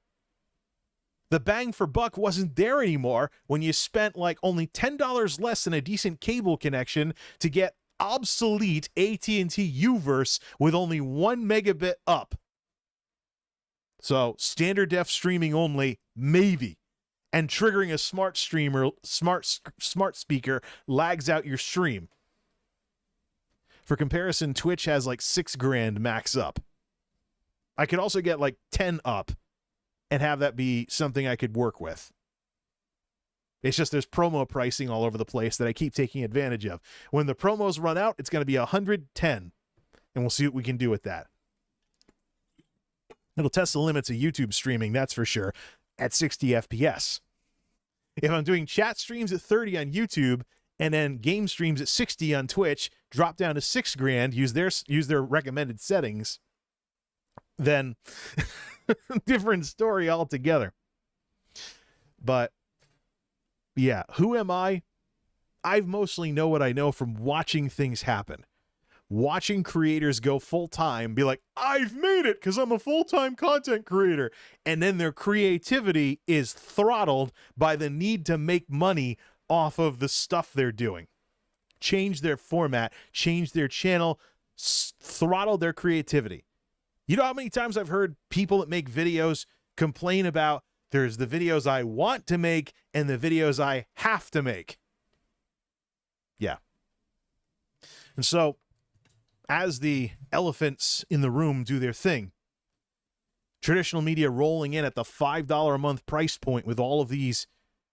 The bang for buck wasn't there anymore when you spent like only $10 less than a decent cable connection to get obsolete AT&T Uverse with only 1 megabit up. So standard def streaming only, maybe. And triggering a smart speaker lags out your stream. For comparison, Twitch has like $6,000 max up. I could also get like 10 up and have that be something I could work with. It's just there's promo pricing all over the place that I keep taking advantage of. When the promos run out, it's going to be 110, and we'll see what we can do with that. It'll test the limits of YouTube streaming, that's for sure, at 60 FPS. If I'm doing chat streams at 30 on YouTube and then game streams at 60 on Twitch, drop down to $6,000, use their recommended settings, then different story altogether. But yeah, who am I? I mostly know what I know from watching things happen. Watching creators go full-time, be like, I've made it because I'm a full-time content creator. And then their creativity is throttled by the need to make money off of the stuff they're doing. Change their format, change their channel, throttle their creativity. You know how many times I've heard people that make videos complain about there's the videos I want to make and the videos I have to make. Yeah. And so, as the elephants in the room do their thing, traditional media rolling in at the $5 a month price point with all of these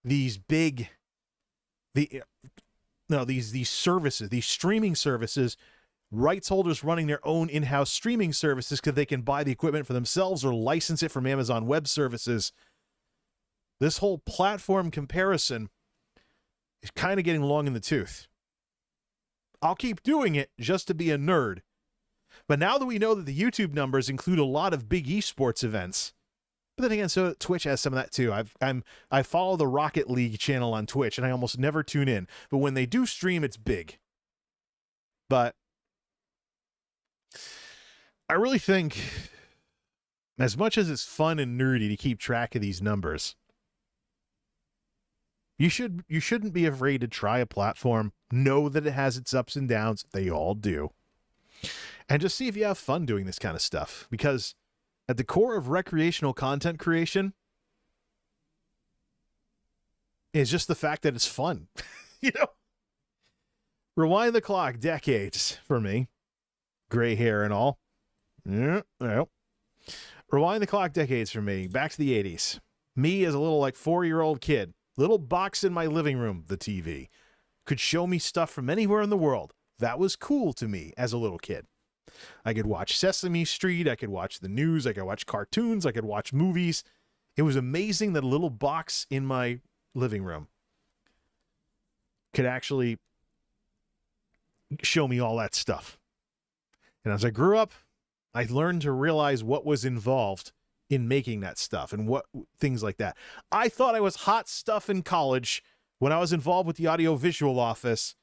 big, these services, these streaming services, rights holders running their own in-house streaming services because they can buy the equipment for themselves or license it from Amazon Web Services. This whole platform comparison is kind of getting long in the tooth. I'll keep doing it just to be a nerd. But now that we know that the YouTube numbers include a lot of big esports events, but then again, so Twitch has some of that too. I follow the Rocket League channel on Twitch, and I almost never tune in. But when they do stream, it's big. But I really think, as much as it's fun and nerdy to keep track of these numbers, you shouldn't be afraid to try a platform. Know that it has its ups and downs. They all do. And just see if you have fun doing this kind of stuff. Because at the core of recreational content creation is just the fact that it's fun. You know? Rewind the clock decades for me. Gray hair and all. Yeah. Rewind the clock decades for me. Back to the 80s. Me as a little 4-year-old kid. Little box in my living room, the TV. Could show me stuff from anywhere in the world. That was cool to me as a little kid. I could watch Sesame Street. I could watch the news. I could watch cartoons. I could watch movies. It was amazing that a little box in my living room could actually show me all that stuff. And as I grew up, I learned to realize what was involved in making that stuff and what things like that. I thought I was hot stuff in college when I was involved with the audiovisual office,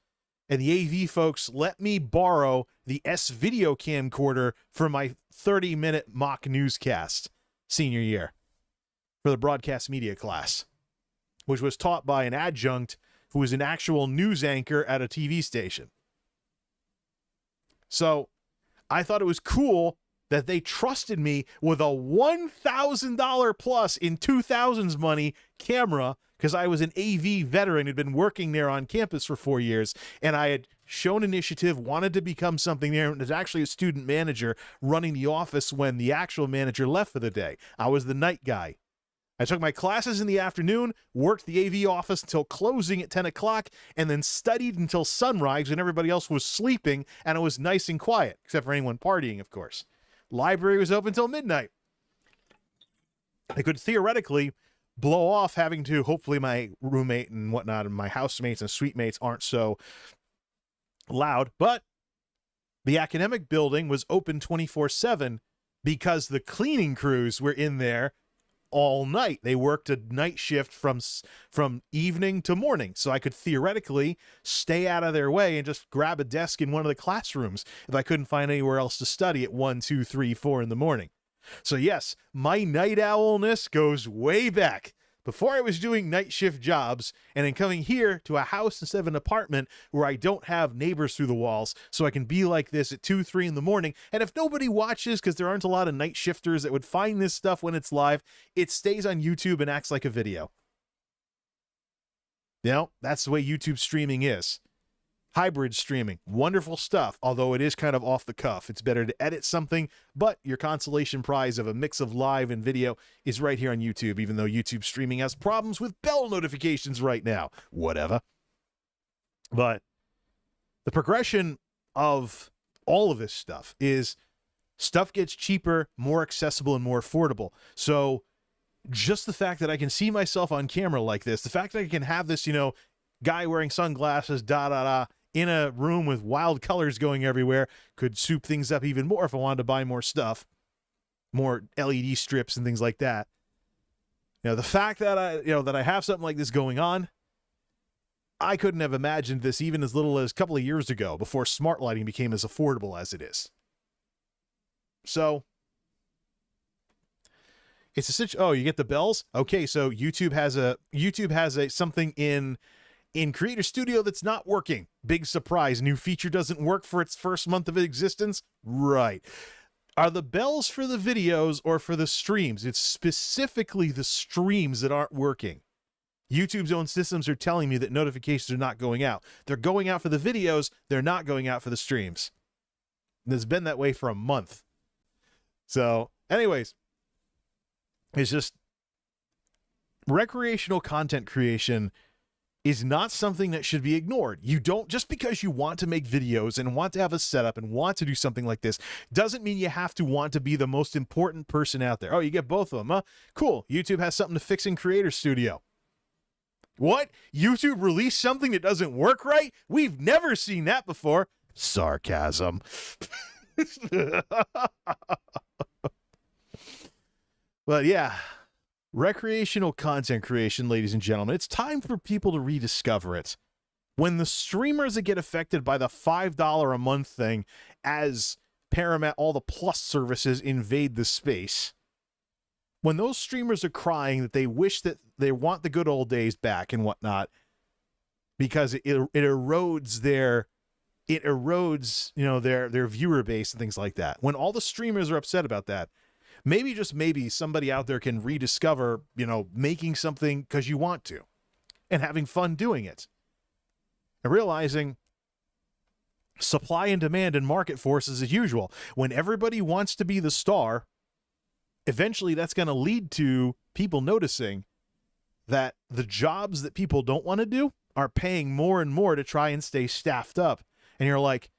and the AV folks let me borrow the S-Video camcorder for my 30-minute mock newscast senior year for the broadcast media class, which was taught by an adjunct who was an actual news anchor at a TV station. So I thought it was cool that they trusted me with a $1,000 plus in 2000s money camera, because I was an AV veteran, had been working there on campus for 4 years, and I had shown initiative, wanted to become something there, and was actually a student manager running the office when the actual manager left for the day. I was the night guy. I took my classes in the afternoon, worked the AV office until closing at 10 o'clock, and then studied until sunrise when everybody else was sleeping, and it was nice and quiet, except for anyone partying, of course. Library was open until midnight. I could theoretically blow off having to, hopefully my roommate and whatnot and my housemates and suite mates aren't so loud, but the academic building was open 24/7 because the cleaning crews were in there all night. They worked a night shift from evening to morning, so I could theoretically stay out of their way and just grab a desk in one of the classrooms if I couldn't find anywhere else to study at 1, 2, 3, 4 in the morning. So yes, my night owlness goes way back. Before I was doing night shift jobs, and then coming here to a house instead of an apartment where I don't have neighbors through the walls, so I can be like this at 2, 3 in the morning. And if nobody watches, because there aren't a lot of night shifters that would find this stuff when it's live, it stays on YouTube and acts like a video. You know, that's the way YouTube streaming is. Hybrid streaming, wonderful stuff, although it is kind of off the cuff. It's better to edit something, but your consolation prize of a mix of live and video is right here on YouTube, even though YouTube streaming has problems with bell notifications right now. Whatever. But the progression of all of this stuff is stuff gets cheaper, more accessible, and more affordable. So just the fact that I can see myself on camera like this, the fact that I can have this, you know, guy wearing sunglasses, in a room with wild colors going everywhere, could soup things up even more if I wanted to buy more stuff, more LED strips and things like that. You know, the fact that I have something like this going on, I couldn't have imagined this even as little as a couple of years ago, before smart lighting became as affordable as it is. So it's you get the bells? Okay, so YouTube has a something in Creator Studio that's not working. Big surprise. New feature doesn't work for its first month of existence. Right. Are the bells for the videos or for the streams? It's specifically the streams that aren't working. YouTube's own systems are telling me that notifications are not going out. They're going out for the videos. They're not going out for the streams. And it's been that way for a month. So, anyways, it's just recreational content creation is not something that should be ignored. You don't, just because you want to make videos and want to have a setup and want to do something like this, doesn't mean you have to want to be the most important person out there. Oh, you get both of them, huh? Cool. YouTube has something to fix in Creator Studio. What? YouTube released something that doesn't work right? We've never seen that before. Sarcasm. But yeah. Recreational content creation, ladies and gentlemen, it's time for people to rediscover it. When the streamers that get affected by the $5 a month thing as Paramount, all the plus services invade the space, when those streamers are crying that they wish that they want the good old days back and whatnot, because it erodes their their viewer base and things like that. When all the streamers are upset about that, maybe, just maybe, somebody out there can rediscover, making something because you want to and having fun doing it. And realizing supply and demand and market forces as usual. When everybody wants to be the star, eventually that's going to lead to people noticing that the jobs that people don't want to do are paying more and more to try and stay staffed up. And you're like,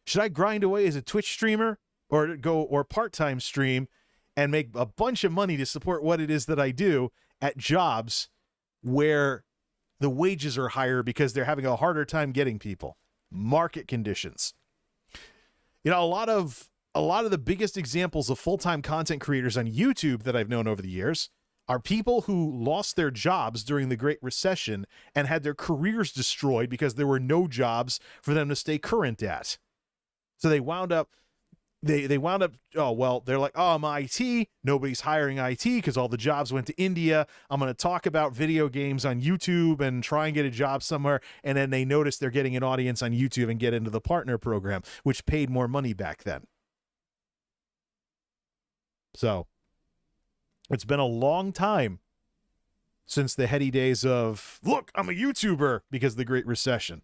should I grind away as a Twitch streamer or part-time stream and make a bunch of money to support what it is that I do at jobs where the wages are higher because they're having a harder time getting people? Market conditions. A lot of the biggest examples of full-time content creators on YouTube that I've known over the years are people who lost their jobs during the Great Recession and had their careers destroyed because there were no jobs for them to stay current at. So they wound up, oh, well, they're like, oh, I'm IT. Nobody's hiring IT because all the jobs went to India. I'm going to talk about video games on YouTube and try and get a job somewhere. And then they notice they're getting an audience on YouTube and get into the partner program, which paid more money back then. So it's been a long time since the heady days of, look, I'm a YouTuber, because of the Great Recession.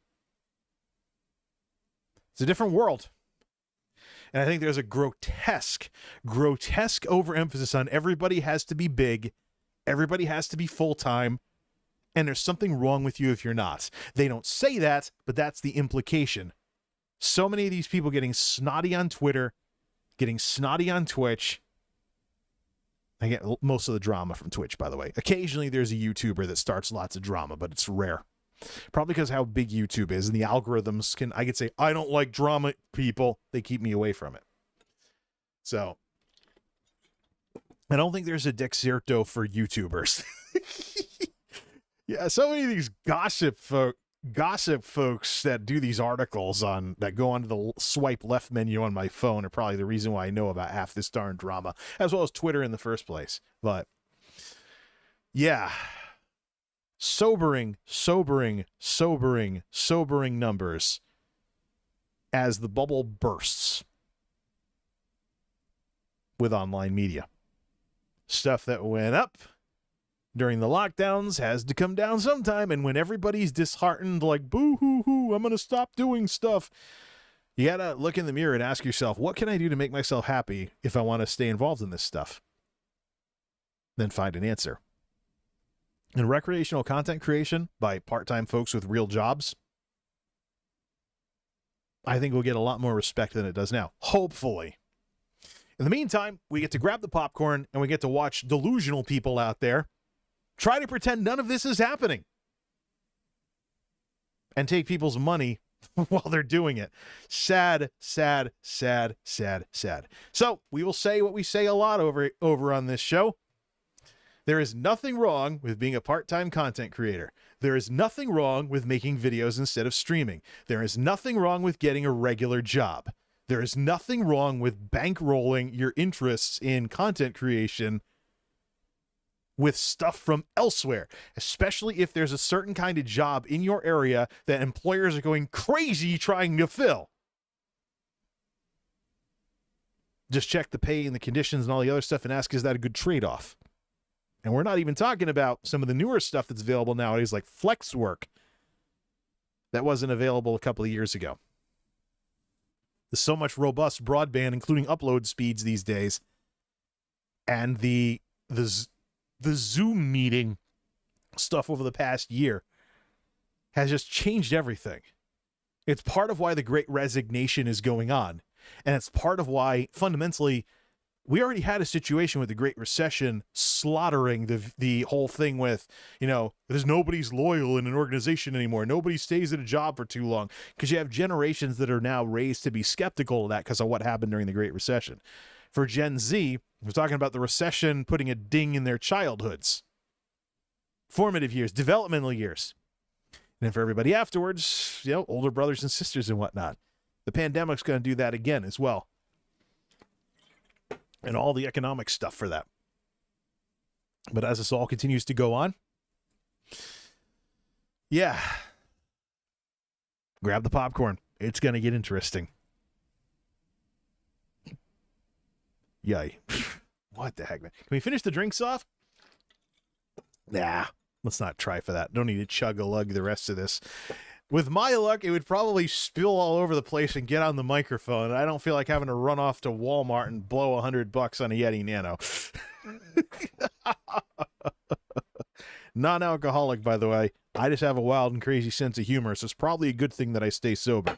It's a different world. And I think there's a grotesque overemphasis on everybody has to be big, everybody has to be full-time, and there's something wrong with you if you're not. They don't say that, but that's the implication. So many of these people getting snotty on Twitter, getting snotty on Twitch. I get most of the drama from Twitch, by the way. Occasionally there's a YouTuber that starts lots of drama, but it's rare. Probably because how big YouTube is, and the algorithms I could say, I don't like drama people. They keep me away from it. So, I don't think there's a Dexerto for YouTubers. Yeah, so many of these gossip folks that do these articles that go onto the swipe left menu on my phone are probably the reason why I know about half this darn drama, as well as Twitter in the first place. But, yeah. Sobering numbers as the bubble bursts with online media. Stuff that went up during the lockdowns has to come down sometime, and when everybody's disheartened, like, boo-hoo-hoo, I'm going to stop doing stuff, you got to look in the mirror and ask yourself, what can I do to make myself happy if I want to stay involved in this stuff? Then find an answer. And recreational content creation by part-time folks with real jobs, I think will get a lot more respect than it does now. Hopefully. In the meantime, we get to grab the popcorn and we get to watch delusional people out there try to pretend none of this is happening and take people's money while they're doing it. Sad, sad, sad, sad, sad. So we will say what we say a lot over on this show. There is nothing wrong with being a part-time content creator. There is nothing wrong with making videos instead of streaming. There is nothing wrong with getting a regular job. There is nothing wrong with bankrolling your interests in content creation with stuff from elsewhere, especially if there's a certain kind of job in your area that employers are going crazy trying to fill. Just check the pay and the conditions and all the other stuff and ask, is that a good trade-off? And we're not even talking about some of the newer stuff that's available nowadays, like flex work, that wasn't available a couple of years ago. There's so much robust broadband, including upload speeds these days, and the Zoom meeting stuff over the past year has just changed everything. It's part of why the Great Resignation is going on, and it's part of why, fundamentally, we already had a situation with the Great Recession slaughtering the whole thing with, there's nobody's loyal in an organization anymore. Nobody stays at a job for too long, because you have generations that are now raised to be skeptical of that because of what happened during the Great Recession. For Gen Z, we're talking about the recession putting a ding in their childhoods, formative years, developmental years. And then for everybody afterwards, older brothers and sisters and whatnot, the pandemic's going to do that again as well. And all the economic stuff for that. But as this all continues to go on, yeah, grab the popcorn. It's going to get interesting. Yay. What the heck, man? Can we finish the drinks off? Nah, let's not try for that. Don't need to chug-a-lug the rest of this. With my luck, it would probably spill all over the place and get on the microphone. I don't feel like having to run off to Walmart and blow $100 on a Yeti Nano. Non-alcoholic, by the way. I just have a wild and crazy sense of humor, so it's probably a good thing that I stay sober.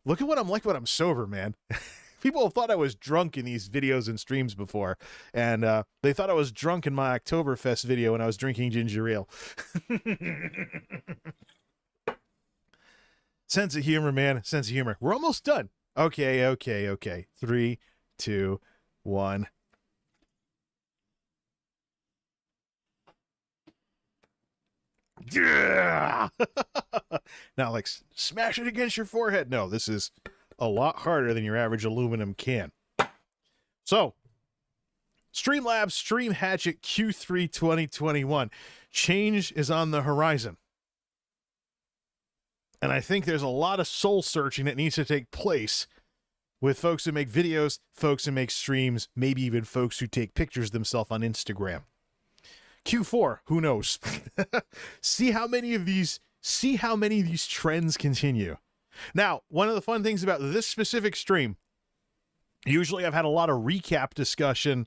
Look at what I'm like when I'm sober, man. People have thought I was drunk in these videos and streams before, and they thought I was drunk in my Oktoberfest video when I was drinking ginger ale. Sense of humor, man. Sense of humor. We're almost done. Okay. 3, 2, 1. Yeah. Not like smash it against your forehead. No, this is a lot harder than your average aluminum can. So, Streamlabs Stream Hatchet Q3 2021. Change is on the horizon. And I think there's a lot of soul searching that needs to take place with folks who make videos, folks who make streams, maybe even folks who take pictures themselves on Instagram. Q4, who knows? See how many of these trends continue. Now, one of the fun things about this specific stream, usually I've had a lot of recap discussion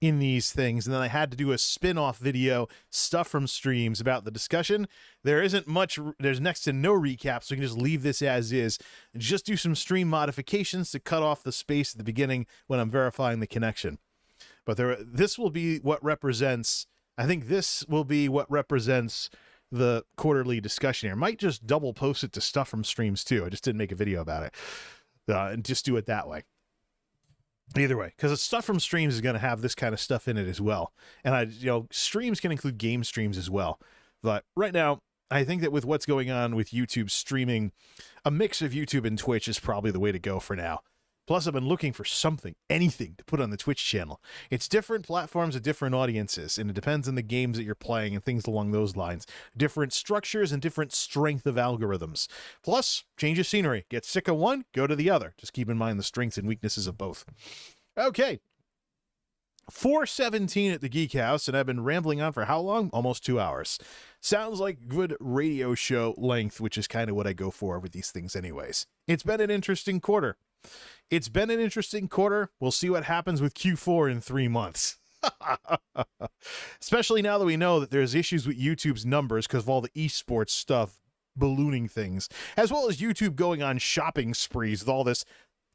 in these things, and then I had to do a spin-off video, stuff from streams about the discussion. There's next to no recap, so you can just leave this as is and just do some stream modifications to cut off the space at the beginning when I'm verifying the connection. But this will be what represents, I think this will be what represents the quarterly discussion here. I might just double post it to stuff from streams too. I just didn't make a video about it. And just do it that way. Either way, because stuff from streams is going to have this kind of stuff in it as well. And streams can include game streams as well. But right now, I think that with what's going on with YouTube streaming, a mix of YouTube and Twitch is probably the way to go for now. Plus, I've been looking for anything to put on the Twitch channel. It's different platforms with different audiences, and it depends on the games that you're playing and things along those lines. Different structures and different strength of algorithms. Plus, change of scenery. Get sick of one, go to the other. Just keep in mind the strengths and weaknesses of both. Okay. 4:17 at the Geek House, and I've been rambling on for how long? Almost 2 hours. Sounds like good radio show length, which is kind of what I go for with these things anyways. It's been an interesting quarter. We'll see what happens with Q4 in 3 months. Especially now that we know that there's issues with YouTube's numbers because of all the esports stuff, ballooning things, as well as YouTube going on shopping sprees with all this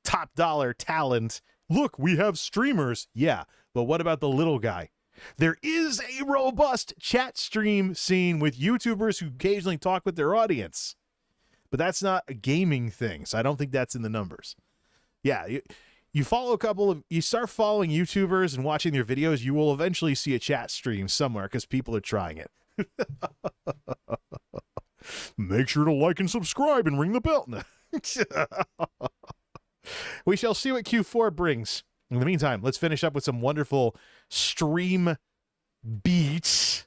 top dollar talent. Look, we have streamers. Yeah, but what about the little guy? There is a robust chat stream scene with YouTubers who occasionally talk with their audience. But that's not a gaming thing, so I don't think that's in the numbers. Yeah, you start following YouTubers and watching their videos, you will eventually see a chat stream somewhere because people are trying it. Make sure to like and subscribe and ring the bell. We shall see what Q4 brings. In the meantime, let's finish up with some wonderful stream beats.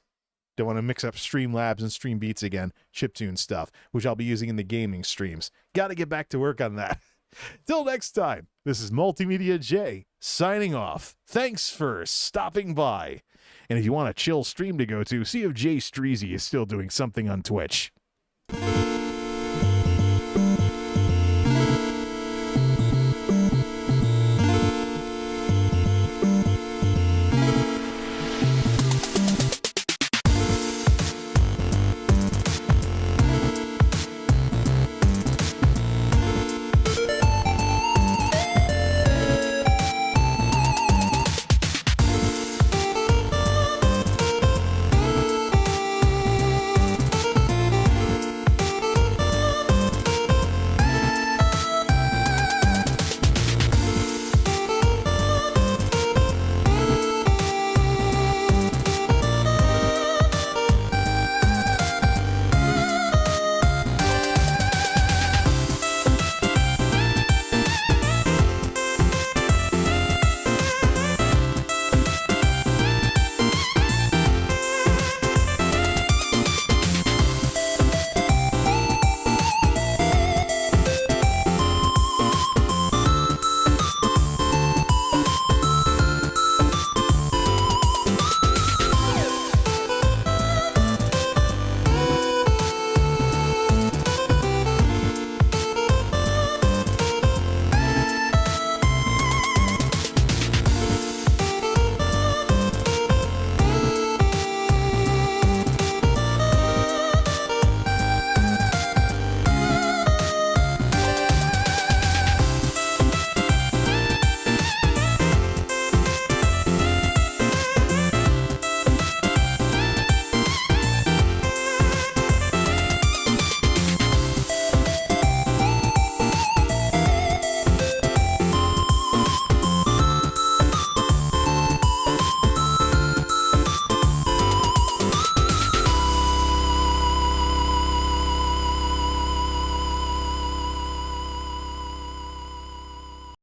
Don't want to mix up Streamlabs and Stream Beats again. Chiptune stuff, which I'll be using in the gaming streams. Got to get back to work on that. Till next time, this is MultimediaJay signing off. Thanks for stopping by. And if you want a chill stream to go to, see if Jay Streezy is still doing something on Twitch.